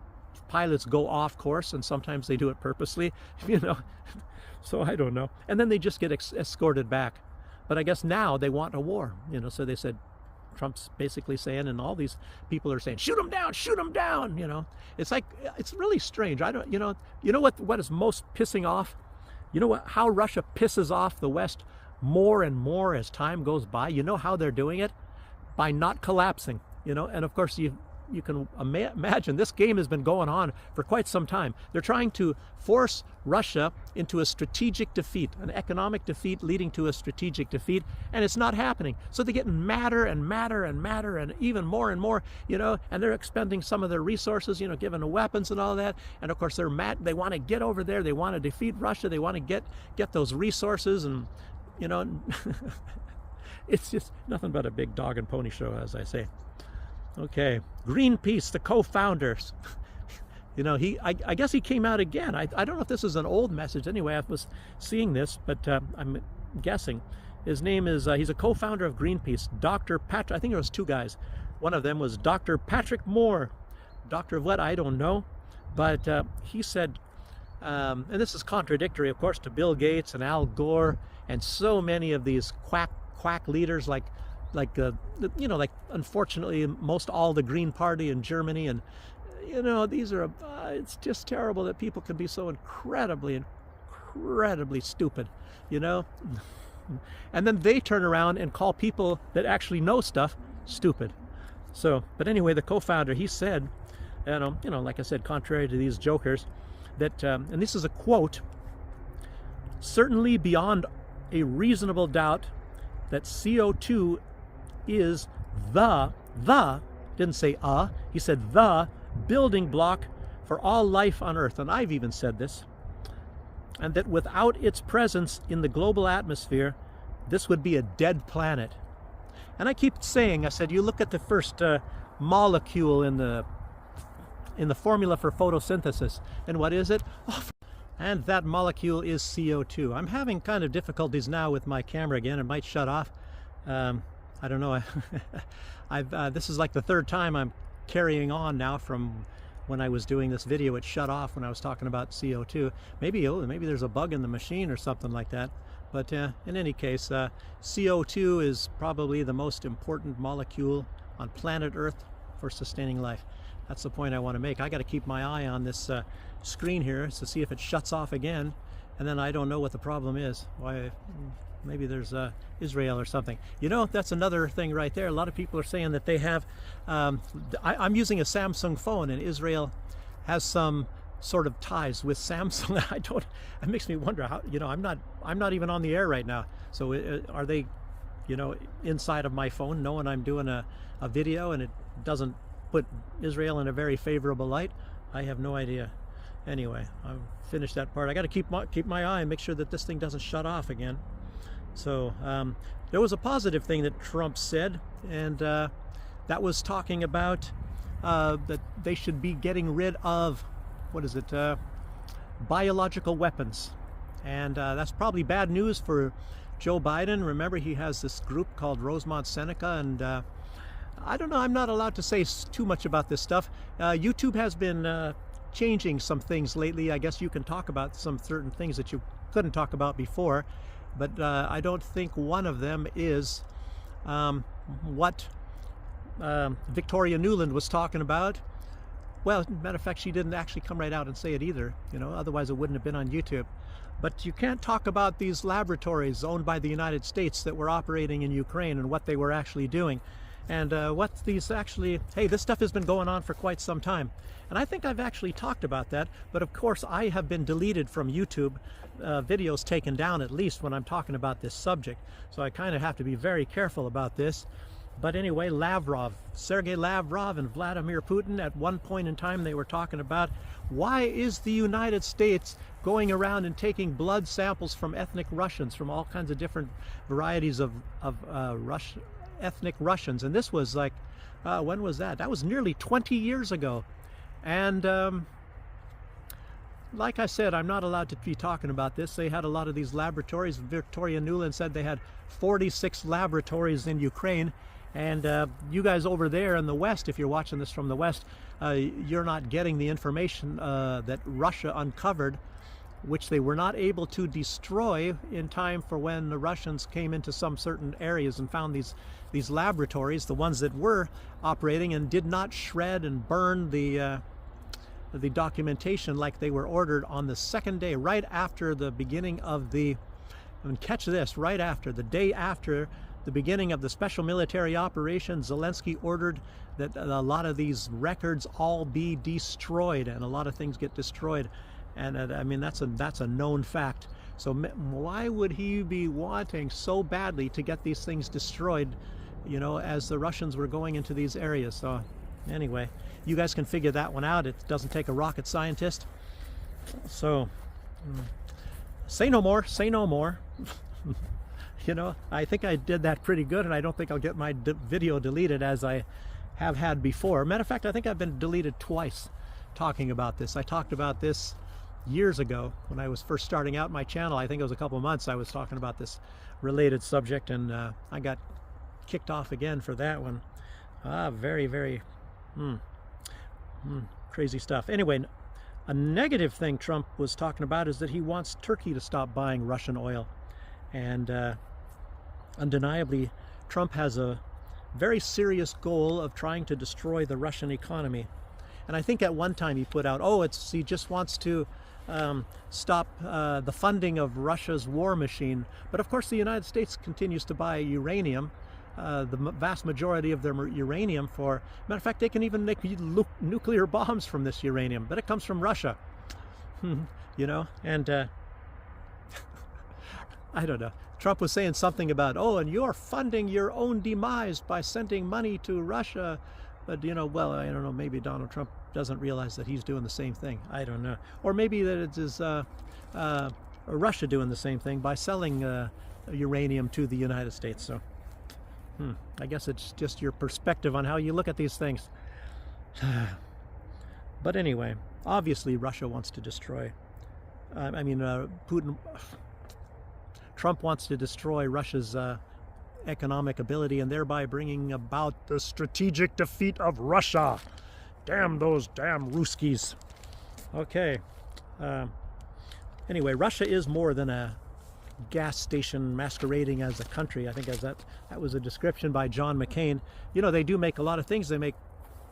pilots go off course, and sometimes they do it purposely, you know. So I don't know. And then they just get escorted back. But I guess now they want a war, you know, so they said, Trump's basically saying, and all these people are saying, shoot them down, you know. It's like, it's really strange. I don't, you know what is most pissing off? You know how Russia pisses off the West more and more as time goes by? You know how they're doing it? By not collapsing, you know. And of course, you can imagine this game has been going on for quite some time. They're trying to force Russia into a strategic defeat, an economic defeat leading to a strategic defeat, and it's not happening. So they're getting madder and madder and madder and even more and more, you know, and they're expending some of their resources, you know, giving them weapons and all that. And of course they're mad. They want to get over there. They want to defeat Russia. They want to get those resources, and, you know, it's just nothing but a big dog and pony show, as I say. Okay, Greenpeace, the co-founders. You know, I guess he came out again. I don't know if this is an old message. Anyway, I was seeing this, but I'm guessing. His name is, he's a co-founder of Greenpeace, Dr. Patrick, I think there was two guys. One of them was Dr. Patrick Moore. Doctor of what, I don't know. But he said, and this is contradictory, of course, to Bill Gates and Al Gore and so many of these quack leaders like you know, like unfortunately most all the Green Party in Germany, and you know, these are it's just terrible that people can be so incredibly stupid, you know. And then they turn around and call people that actually know stuff stupid. So, but anyway, the co-founder, he said, you know, like I said, contrary to these jokers, that and this is a quote: certainly beyond a reasonable doubt that CO2 is didn't say he said the building block for all life on Earth. And I've even said this. And that without its presence in the global atmosphere, this would be a dead planet. And I keep saying, I said, you look at the first molecule in the formula for photosynthesis, and what is it? Oh, and that molecule is CO2. I'm having kind of difficulties now with my camera again. It might shut off. I don't know. This is like the third time I'm carrying on now from when I was doing this video. It shut off when I was talking about CO2. Maybe there's a bug in the machine or something like that. But in any case, CO2 is probably the most important molecule on planet Earth for sustaining life. That's the point I want to make. I got to keep my eye on this screen here to see if it shuts off again, and then I don't know what the problem is. Why? Maybe there's Israel or something. You know, that's another thing right there. A lot of people are saying that they have, I'm using a Samsung phone, and Israel has some sort of ties with Samsung. It makes me wonder how, you know, I'm not even on the air right now. So are they, you know, inside of my phone knowing I'm doing a video and it doesn't put Israel in a very favorable light? I have no idea. Anyway, I've finished that part. I got to keep my eye and make sure that this thing doesn't shut off again. So there was a positive thing that Trump said, and that was talking about that they should be getting rid of, what is it, biological weapons. And that's probably bad news for Joe Biden. Remember, he has this group called Rosemont Seneca, and I don't know, I'm not allowed to say too much about this stuff. YouTube has been changing some things lately. I guess you can talk about some certain things that you couldn't talk about before. But I don't think one of them is what Victoria Nuland was talking about. Well, matter of fact, she didn't actually come right out and say it either, you know, otherwise it wouldn't have been on YouTube. But you can't talk about these laboratories owned by the United States that were operating in Ukraine and what they were actually doing. And what these actually, hey, this stuff has been going on for quite some time. And I think I've actually talked about that, but of course I have been deleted from YouTube, videos taken down at least when I'm talking about this subject. So I kind of have to be very careful about this. But anyway, Sergei Lavrov and Vladimir Putin, at one point in time they were talking about, why is the United States going around and taking blood samples from ethnic Russians, from all kinds of different varieties of ethnic Russians? And this was like When was that? That was nearly 20 years ago. And like I said, I'm not allowed to be talking about this. They had a lot of these laboratories. Victoria Nuland said they had 46 laboratories in Ukraine. And you guys over there in the West, if you're watching this from the West, you're not getting the information that Russia uncovered, which they were not able to destroy in time for when the Russians came into some certain areas and found these laboratories, the ones that were operating, and did not shred and burn the documentation like they were ordered on the second day, right after the beginning of the, and catch this, right after, the day after the beginning of the special military operation, Zelensky ordered that a lot of these records all be destroyed, and a lot of things get destroyed. And I mean, that's a known fact. So why would he be wanting so badly to get these things destroyed, you know, as the Russians were going into these areas? So anyway, you guys can figure that one out. It doesn't take a rocket scientist. So say no more, say no more. You know, I think I did that pretty good, and I don't think I'll get my video deleted as I have had before. Matter of fact, I think I've been deleted twice talking about this. I talked about this years ago when I was first starting out my channel. I think it was a couple months I was talking about this related subject, and I got kicked off again for that one. Very crazy stuff. Anyway, a negative thing Trump was talking about is that he wants Turkey to stop buying Russian oil. And undeniably, Trump has a very serious goal of trying to destroy the Russian economy. And I think at one time he put out, oh, he just wants to stop the funding of Russia's war machine. But of course the United States continues to buy uranium, the vast majority of their uranium for, matter of fact, they can even make nuclear bombs from this uranium, but it comes from Russia. You know, and I don't know. Trump was saying something about, oh, and you're funding your own demise by sending money to Russia. But, you know, well, I don't know, maybe Donald Trump doesn't realize that he's doing the same thing. I don't know. Or maybe that it is Russia doing the same thing by selling uranium to the United States. So, I guess it's just your perspective on how you look at these things. But anyway, obviously Russia wants to destroy, Trump wants to destroy Russia's economic ability, and thereby bringing about the strategic defeat of Russia. Damn those damn Ruskies. Okay. Anyway, Russia is more than a gas station masquerading as a country. I think as that was a description by John McCain. You know, they do make a lot of things. They make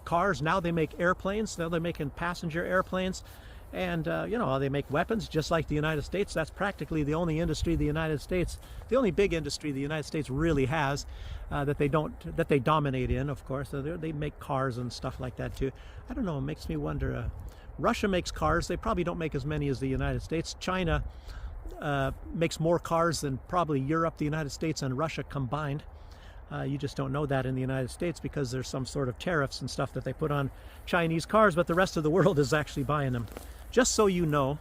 cars. Now they make airplanes. Now they're making passenger airplanes. And, you know, they make weapons just like the United States. That's practically the only industry the United States, the only big industry the United States really has that they dominate in, of course. So they make cars and stuff like that, too. I don't know, it makes me wonder. Russia makes cars. They probably don't make as many as the United States. China makes more cars than probably Europe, the United States, and Russia combined. You just don't know that in the United States because there's some sort of tariffs and stuff that they put on Chinese cars, but the rest of the world is actually buying them. Just so you know,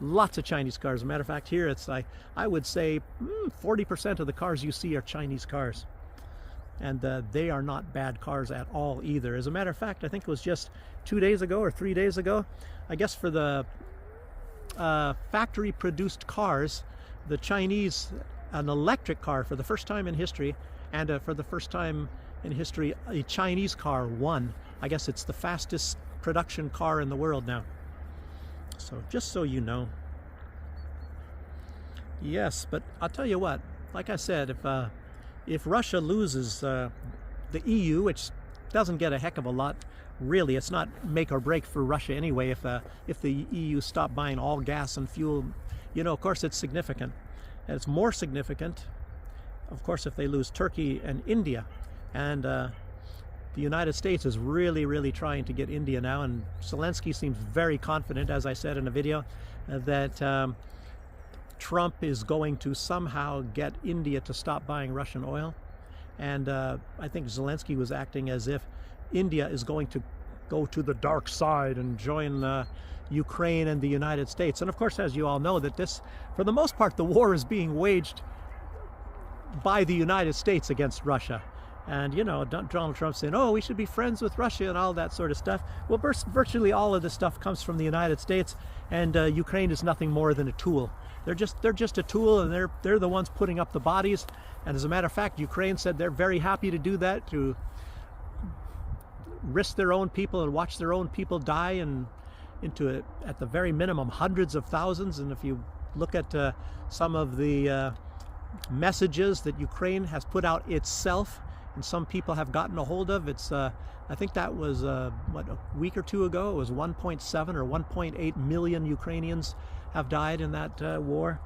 lots of Chinese cars. As a matter of fact, here it's like, I would say 40% of the cars you see are Chinese cars. And they are not bad cars at all either. As a matter of fact, I think it was just 2 days ago or 3 days ago, I guess for the factory-produced cars, the Chinese, an electric car for the first time in history, and for the first time in history, a Chinese car won. I guess it's the fastest production car in the world now. So just so you know. Yes, but I'll tell you what, like I said, if Russia loses the EU, which doesn't get a heck of a lot, really, it's not make or break for Russia anyway. If the EU stop buying all gas and fuel, you know, of course it's significant. And it's more significant, of course, if they lose Turkey and India. And the United States is really trying to get India now, and Zelensky seems very confident, as I said in a video, that Trump is going to somehow get India to stop buying Russian oil. And I think Zelensky was acting as if India is going to go to the dark side and join Ukraine and the United States. And of course, as you all know, that this, for the most part, the war is being waged by the United States against Russia. And, you know, Donald Trump saying, oh, we should be friends with Russia and all that sort of stuff. Well, virtually all of this stuff comes from the United States, and Ukraine is nothing more than a tool. They're just a tool, and they're the ones putting up the bodies. And as a matter of fact, Ukraine said they're very happy to do that, to risk their own people and watch their own people die, and at the very minimum, hundreds of thousands. And if you look at some of the messages that Ukraine has put out itself, and some people have gotten a hold of, it's I think that was what, a week or two ago, it was 1.7 or 1.8 million Ukrainians have died in that war.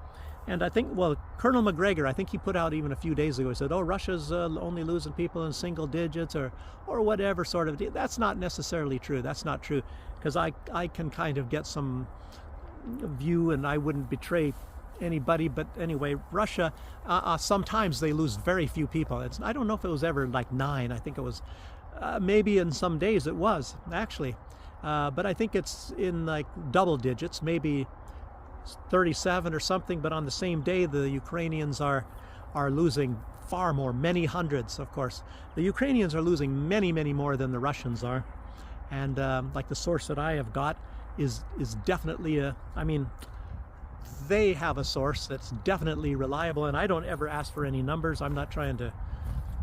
And I think, well, Colonel McGregor, I think he put out even a few days ago, he said, oh, Russia's only losing people in single digits or whatever sort of. That's not necessarily true. That's not true, because I can kind of get some view, and I wouldn't betray anybody. But anyway, Russia, sometimes they lose very few people. I don't know if it was ever like 9. I think it was, maybe in some days it was, actually. But I think it's in like double digits, maybe 37 or something. But on the same day, the Ukrainians are losing far more, many hundreds, of course. The Ukrainians are losing many, many more than the Russians are. And like the source that I have got is definitely I mean, they have a source that's definitely reliable, and I don't ever ask for any numbers. I'm not trying to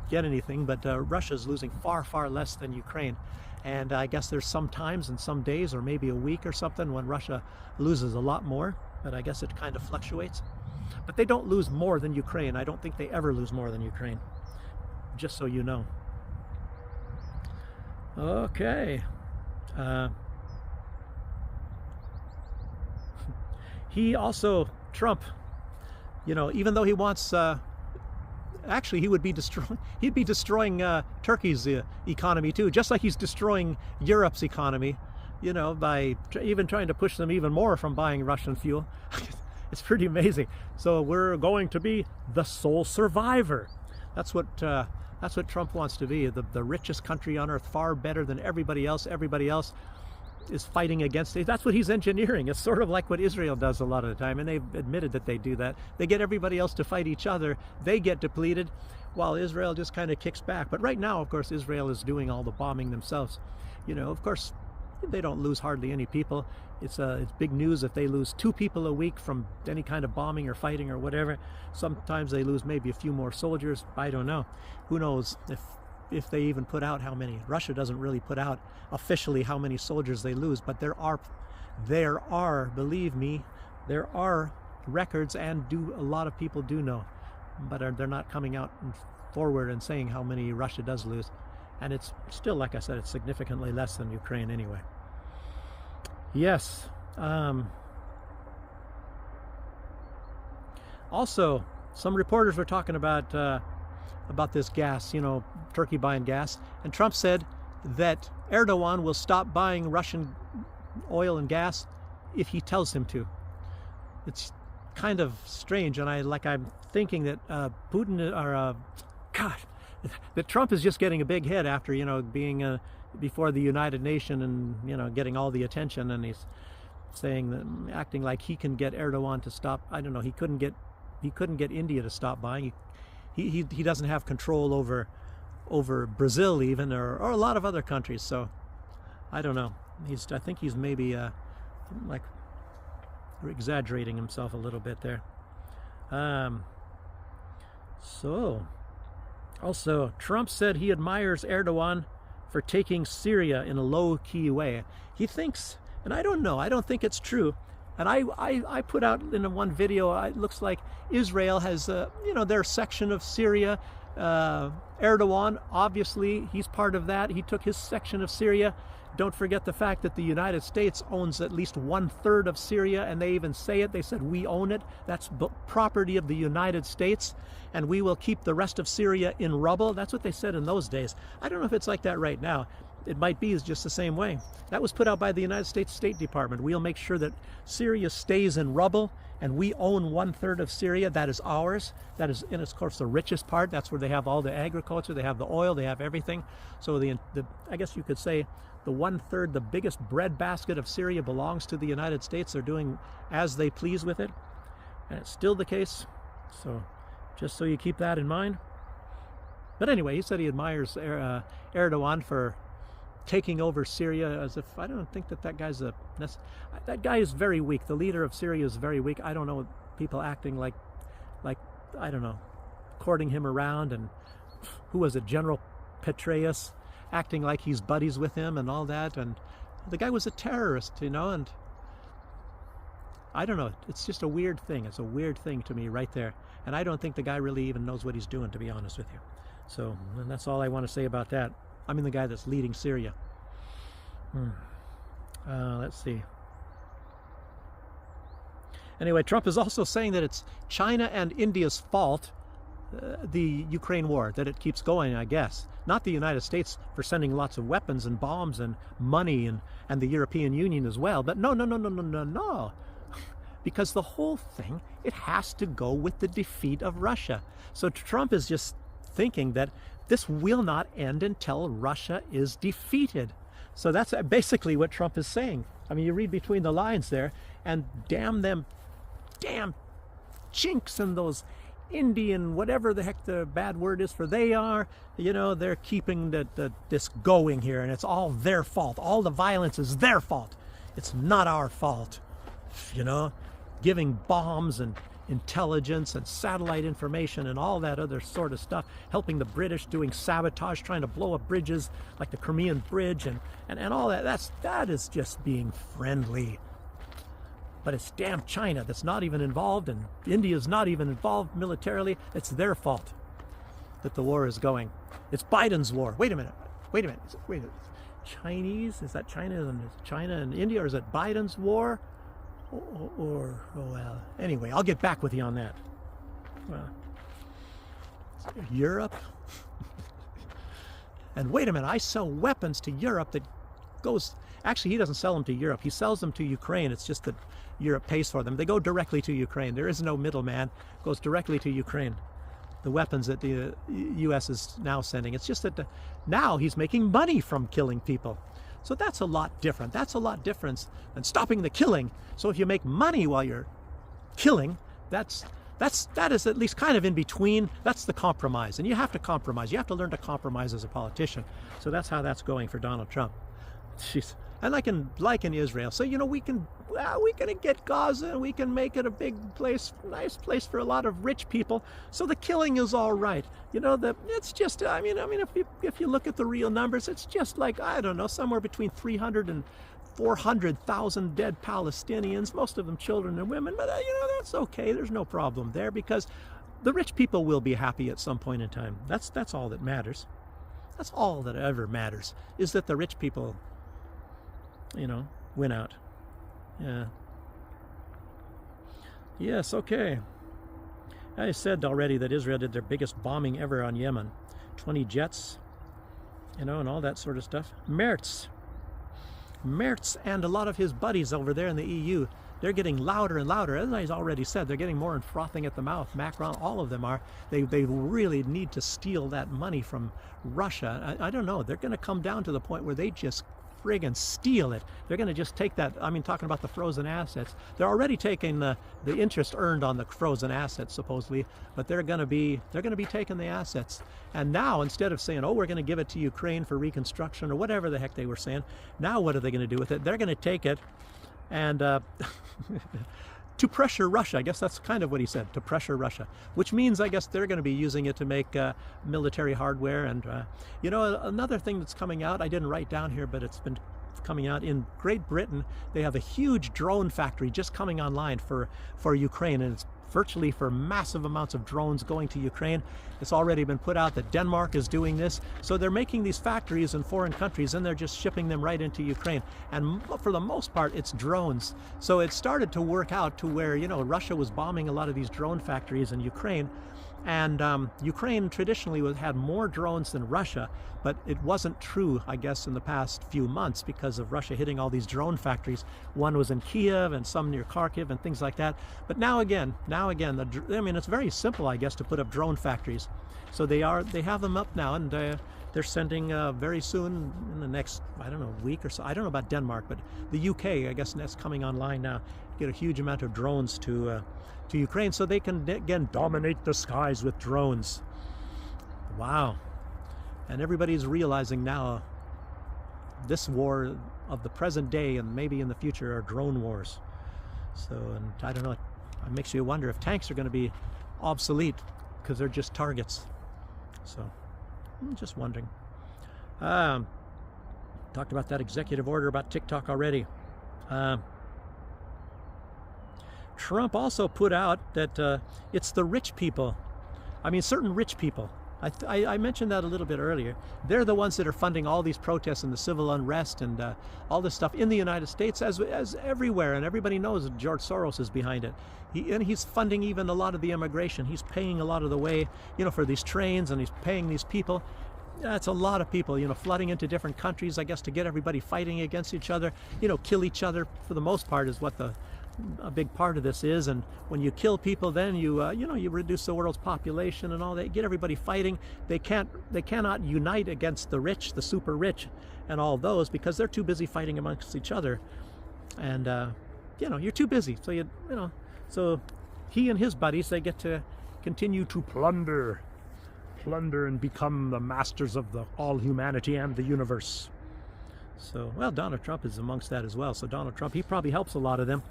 get anything, but Russia's losing far, far less than Ukraine. And I guess there's some times and some days, or maybe a week or something, when Russia loses a lot more, but I guess it kind of fluctuates. But they don't lose more than Ukraine. I don't think they ever lose more than Ukraine, just so you know. Okay. He also, Trump, you know, even though he wants, actually he'd be destroying Turkey's economy too, just like he's destroying Europe's economy, you know, by even trying to push them even more from buying Russian fuel. It's pretty amazing. So we're going to be the sole survivor. That's what Trump wants to be, the richest country on earth, far better than everybody else. Everybody else is fighting against it. That's what he's engineering. It's sort of like what Israel does a lot of the time, and they've admitted that they do that. They get everybody else to fight each other. They get depleted, while Israel just kind of kicks back. But right now, of course, Israel is doing all the bombing themselves. You know, of course, they don't lose hardly any people. It's big news if they lose 2 people a week from any kind of bombing or fighting or whatever. Sometimes they lose maybe a few more soldiers. I don't know. Who knows if they even put out how many. Russia doesn't really put out officially how many soldiers they lose, but there are, believe me, there are records, and a lot of people do know, but they're not coming out forward and saying how many Russia does lose. And it's still, like I said, it's significantly less than Ukraine anyway. Yes. Also, some reporters were talking about this gas, you know, Turkey buying gas, and Trump said that Erdogan will stop buying Russian oil and gas if he tells him to. It's kind of strange, and I'm thinking that Putin, or that Trump is just getting a big hit after, you know, being before the United Nations and, you know, getting all the attention, and he's saying that, acting like he can get Erdogan to stop. I don't know. He couldn't get India to stop buying. He doesn't have control over Brazil even, or a lot of other countries. So I don't know. I think he's maybe like exaggerating himself a little bit there. So also, Trump said he admires Erdogan for taking Syria in a low-key way. He thinks, and I don't know, I don't think it's true. And I put out in one video, it looks like Israel has, you know, their section of Syria. Erdogan, obviously, he's part of that. He took his section of Syria. Don't forget the fact that the United States owns at least 1/3 of Syria, and they even say it. They said, we own it. That's property of the United States, and we will keep the rest of Syria in rubble. That's what they said in those days. I don't know if it's like that right now. It might be just the same way. That was put out by the United States State Department. We'll make sure that Syria stays in rubble, and we own 1/3 of Syria. That is ours. That is, and of course, the richest part. That's where they have all the agriculture, they have the oil, they have everything. So I guess you could say the 1/3, the biggest breadbasket of Syria, belongs to the United States. They're doing as they please with it, and it's still the case. So just so you keep that in mind. But anyway, he said he admires Erdogan for taking over Syria, as if, I don't think that guy's that guy is very weak. The leader of Syria is very weak. I don't know, people acting like I don't know, courting him around, and who was it, General Petraeus, acting like he's buddies with him and all that, and the guy was a terrorist, you know, and I don't know, it's just a weird thing. It's a weird thing to me right there, and I don't think the guy really even knows what he's doing, to be honest with you. So, and that's all I want to say about that. I mean, the guy that's leading Syria. Let's see. Anyway, Trump is also saying that it's China and India's fault, the Ukraine war, that it keeps going, I guess. Not the United States for sending lots of weapons and bombs and money, and the European Union as well. But no. Because the whole thing, it has to go with the defeat of Russia. So Trump is just thinking that this will not end until Russia is defeated. So that's basically what Trump is saying. I mean, you read between the lines there, and damn them, damn chinks and those Indian, whatever the heck the bad word is for they are, you know, they're keeping this going here, and it's all their fault. All the violence is their fault. It's not our fault, you know, giving bombs and intelligence and satellite information and all that other sort of stuff, helping the British doing sabotage, trying to blow up bridges like the Crimean Bridge and all that. That is just being friendly. But it's damn China that's not even involved, and India's not even involved militarily. It's their fault that the war is going. It's Biden's war. Wait a minute. Chinese? Is that China and India, or is it Biden's war? Or well, anyway, I'll get back with you on that. Well, Europe? And wait a minute, I sell weapons to Europe that goes... Actually, he doesn't sell them to Europe. He sells them to Ukraine. It's just that Europe pays for them. They go directly to Ukraine. There is no middleman. It goes directly to Ukraine. The weapons that the U.S. is now sending. It's just that now he's making money from killing people. So that's a lot different. That's a lot different than stopping the killing. So if you make money while you're killing, that is at least kind of in between. That's the compromise. And you have to compromise. You have to learn to compromise as a politician. So that's how that's going for Donald Trump. Jeez. And like in Israel, so you know, we can get Gaza and we can make it a big place, nice place for a lot of rich people. So the killing is all right. You know, it's just, I mean, if you look at the real numbers, it's just like, I don't know, somewhere between 300 and 400,000 dead Palestinians, most of them children and women. But you know, that's okay. There's no problem there, because the rich people will be happy at some point in time. That's all that matters. That's all that ever matters, is that the rich people, you know, win out. Yeah. Yes, okay. I said already that Israel did their biggest bombing ever on Yemen. 20 jets, you know, and all that sort of stuff. Merz and a lot of his buddies over there in the EU, they're getting louder and louder. As I already said, they're getting more and frothing at the mouth. Macron, all of them are. They really need to steal that money from Russia. I don't know. They're going to come down to the point where they just friggin' steal it. They're going to just take that. I mean, talking about the frozen assets, they're already taking the interest earned on the frozen assets supposedly, but they're going to be taking the assets. And now, instead of saying, oh, we're going to give it to Ukraine for reconstruction or whatever the heck they were saying, now what are they going to do with it? They're going to take it and to pressure Russia. I guess that's kind of what he said, to pressure Russia, which means I guess they're going to be using it to make military hardware. And you know, another thing that's coming out, I didn't write down here, but it's been coming out in Great Britain. They have a huge drone factory just coming online for Ukraine, and it's virtually for massive amounts of drones going to Ukraine. It's already been put out that Denmark is doing this. So they're making these factories in foreign countries, and they're just shipping them right into Ukraine. And for the most part, it's drones. So it started to work out to where, you know, Russia was bombing a lot of these drone factories in Ukraine. And Ukraine traditionally had more drones than Russia, but it wasn't true, I guess, in the past few months because of Russia hitting all these drone factories. One was in Kiev and some near Kharkiv and things like that. But now again, I mean, it's very simple, I guess, to put up drone factories. So they have them up now, and they're sending very soon, in the next, I don't know, week or so. I don't know about Denmark, but the UK, I guess, that's coming online now. Get a huge amount of drones to Ukraine, so they can again dominate the skies with drones. Wow. And everybody's realizing now this war of the present day and maybe in the future are drone wars. So, and I don't know, it makes you wonder if tanks are going to be obsolete because they're just targets. So, I'm just wondering. Talked about that executive order about TikTok already. Trump also put out that it's the rich people. I mean, certain rich people. I mentioned that a little bit earlier. They're the ones that are funding all these protests and the civil unrest and all this stuff in the United States as everywhere. And everybody knows that George Soros is behind it. He's funding even a lot of the immigration. He's paying a lot of the way, for these trains, and he's paying these people. That's a lot of people, flooding into different countries, I guess, to get everybody fighting against each other, kill each other for the most part is what a big part of this is. And when you kill people, then you reduce the world's population and all that, get everybody fighting. They cannot unite against the rich, the super rich and all those, because they're too busy fighting amongst each other. And you're too busy. So so he and his buddies, they get to continue to plunder and become the masters of all humanity and the universe. So, well, Donald Trump is amongst that as well. So Donald Trump, he probably helps a lot of them.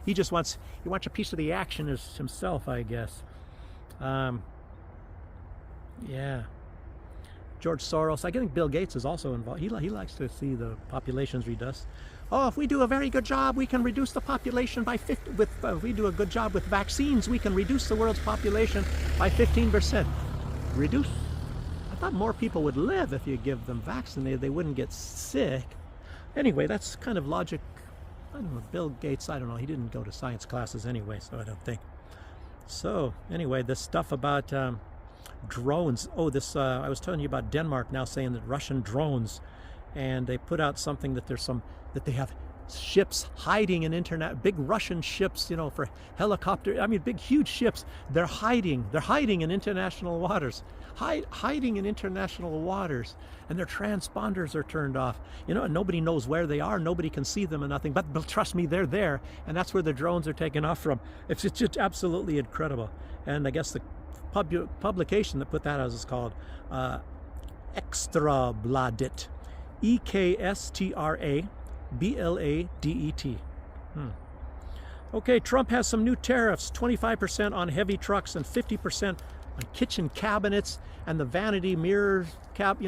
He wants a piece of the action as himself, I guess. Yeah. George Soros. I think Bill Gates is also involved. He likes to see the populations reduced. Oh, if we do a very good job, we can reduce the population by 50. If we do a good job with vaccines, we can reduce the world's population by 15%. Reduce? I thought more people would live if you give them vaccinated. They wouldn't get sick. Anyway, that's kind of logic. I don't know, Bill Gates, I don't know. He didn't go to science classes anyway, so I don't think. So, anyway, this stuff about drones. Oh, I was telling you about Denmark now saying that Russian drones, and they put out something that that they have ships hiding in big Russian ships, for helicopter. Big, huge ships. They're hiding in international waters. Hiding in international waters, and their transponders are turned off. And nobody knows where they are. Nobody can see them and nothing. But trust me, they're there, and that's where the drones are taken off from. It's just absolutely incredible. And I guess the publication that put that out is called Ekstrabladet, EKSTRABLADET. Okay, Trump has some new tariffs, 25% on heavy trucks and 50% on kitchen cabinets and the vanity mirror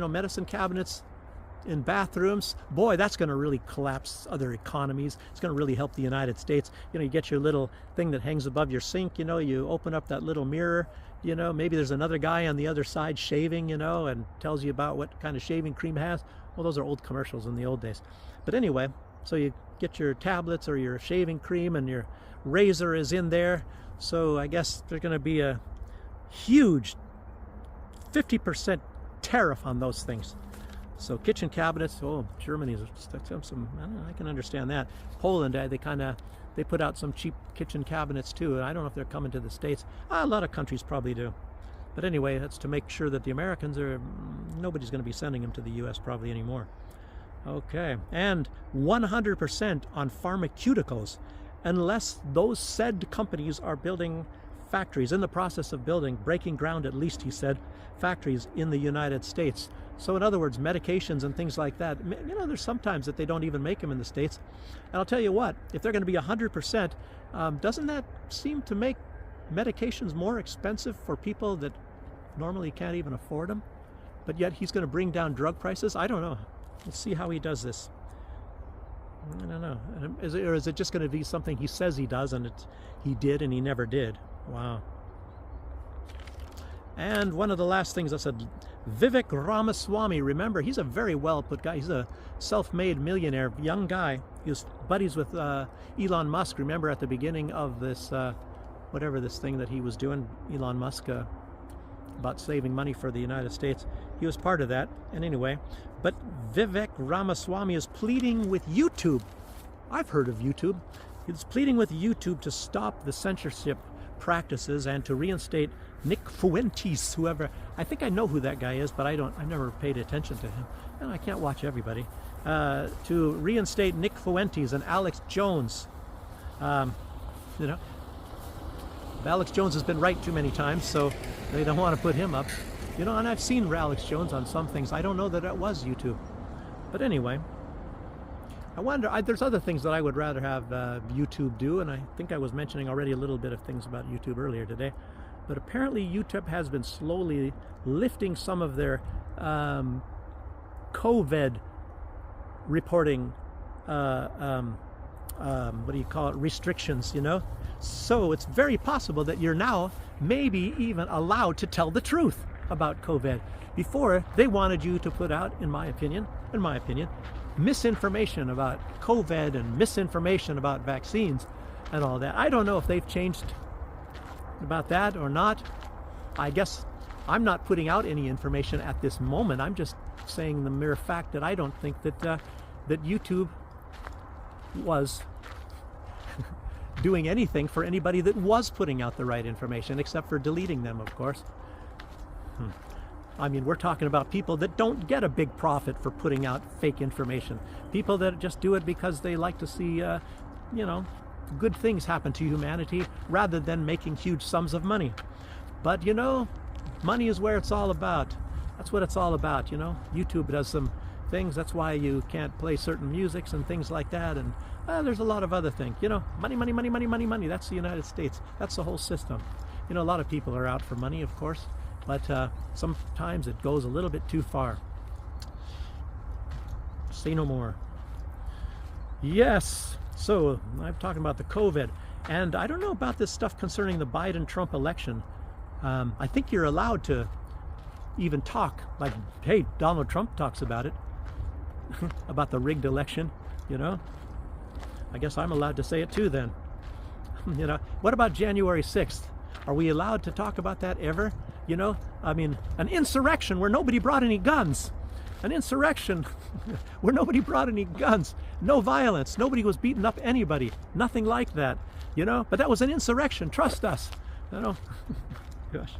medicine cabinets in bathrooms. Boy, that's going to really collapse other economies. It's going to really help the United States. You get your little thing that hangs above your sink, you open up that little mirror, maybe there's another guy on the other side shaving, and tells you about what kind of shaving cream it has. Well, those are old commercials in the old days. But anyway, so you get your tablets or your shaving cream, and your razor is in there. So I guess there's going to be a huge 50% tariff on those things. So kitchen cabinets, Germany's some, I can understand that. Poland, they put out some cheap kitchen cabinets too. I don't know if they're coming to the States. A lot of countries probably do. But anyway, that's to make sure that the Americans nobody's going to be sending them to the U.S. probably anymore. Okay, and 100% on pharmaceuticals, unless those said companies are building factories, in the process of breaking ground at least, he said, factories in the United States. So in other words, medications and things like that, there's sometimes that they don't even make them in the States. And I'll tell you what, if they're going to be 100%, doesn't that seem to make medications more expensive for people that normally can't even afford them? But yet he's going to bring down drug prices? I don't know. Let's see how he does this. I don't know. Or is it just going to be something he says he does and he did and he never did? Wow. And one of the last things I said, Vivek Ramaswamy, remember, he's a very well-put guy. He's a self-made millionaire, young guy. He was buddies with Elon Musk. Remember at the beginning of this, whatever this thing that he was doing, Elon Musk, about saving money for the United States. He was part of that. And anyway, but Vivek Ramaswamy is pleading with YouTube. I've heard of YouTube. He's pleading with YouTube to stop the censorship practices and to reinstate Nick Fuentes, whoever. I think I know who that guy is, but I've never paid attention to him. And I can't watch everybody. To reinstate Nick Fuentes and Alex Jones. Alex Jones has been right too many times, so they don't want to put him up. You know, and I've seen Alex Jones on some things. I don't know that it was YouTube. But anyway, I wonder, there's other things that I would rather have YouTube do, and I think I was mentioning already a little bit of things about YouTube earlier today. But apparently YouTube has been slowly lifting some of their COVID reporting, what do you call it, restrictions, you know? So it's very possible that you're now maybe even allowed to tell the truth about COVID. Before, they wanted you to put out, in my opinion, misinformation about COVID and misinformation about vaccines and all that. I don't know if they've changed about that or not. I guess I'm not putting out any information at this moment. I'm just saying the mere fact that I don't think that that YouTube was doing anything for anybody that was putting out the right information, except for deleting them, of course. I mean, we're talking about people that don't get a big profit for putting out fake information. People that just do it because they like to see, you know, good things happen to humanity rather than making huge sums of money. But, you know, money is where it's all about. That's what it's all about, you know. YouTube does some things. That's why you can't play certain musics and things like that. And there's a lot of other things. You know, money, money, money, money, money, money. That's the United States. That's the whole system. You know, a lot of people are out for money, of course. But sometimes it goes a little bit too far. Say no more. Yes. So I'm talking about the COVID. And I don't know about this stuff concerning the Biden-Trump election. I think you're allowed to even talk. Like, hey, Donald Trump talks about it. About the rigged election, you know. I guess I'm allowed to say it too then. You know, what about January 6th? Are we allowed to talk about that ever? You know, I mean, an insurrection where nobody brought any guns. An insurrection where nobody brought any guns. No violence. Nobody was beating up anybody. Nothing like that, you know. But that was an insurrection. Trust us. You know. Gosh.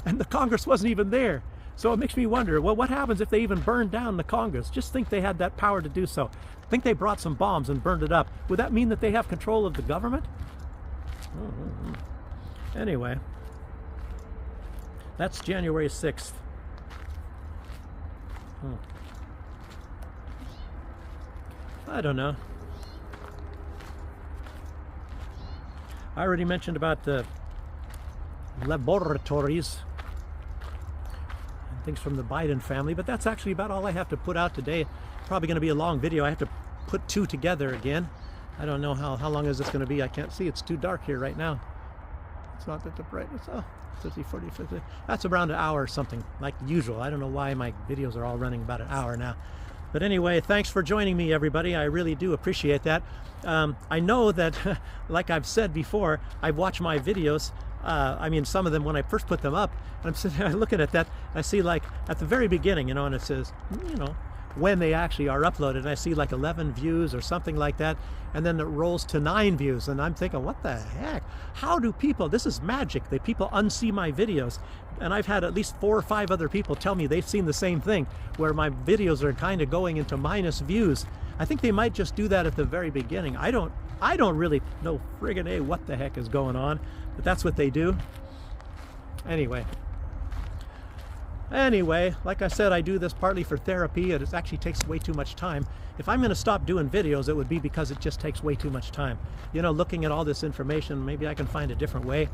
And the Congress wasn't even there. So it makes me wonder, well, what happens if they even burned down the Congress? Just think they had that power to do so. Think they brought some bombs and burned it up. Would that mean that they have control of the government? Anyway, that's January 6th. I don't know. I already mentioned about the laboratories and things from the Biden family, but that's actually about all I have to put out today. Probably going to be a long video. I have to put two together again. I don't know how long is this going to be. I can't see. It's too dark here right now. It's not that the brightness. Oh, 50, 40, 50. That's around an hour or something, like usual. I don't know why my videos are all running about an hour now. But anyway, thanks for joining me, everybody. I really do appreciate that. I know that, like I've said before, I've watched my videos. I mean, some of them when I first put them up, and I'm sitting there looking at that, I see like at the very beginning, you know, and it says, you know, when they actually are uploaded, and I see like 11 views or something like that, and then it rolls to 9 views, and I'm thinking, what the heck? How do people, this is magic, that people unsee my videos, and I've had at least 4 or 5 other people tell me they've seen the same thing, where my videos are kind of going into minus views. I think they might just do that at the very beginning. I don't really know friggin' what the heck is going on, but that's what they do. Anyway, like I said, I do this partly for therapy. It actually takes way too much time. If I'm going to stop doing videos, it would be because it just takes way too much time. You know, looking at all this information, maybe I can find a different way,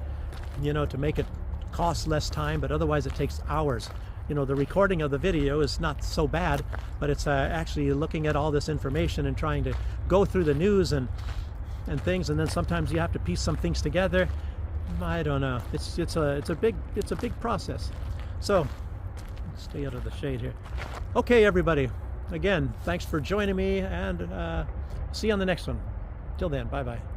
you know, to make it cost less time, but otherwise it takes hours. You know, the recording of the video is not so bad, but it's actually looking at all this information and trying to go through the news and things, and then sometimes you have to piece some things together. I don't know. It's a big process. So stay out of the shade here. Okay, everybody. Again, thanks for joining me, and see you on the next one. Till then, bye-bye.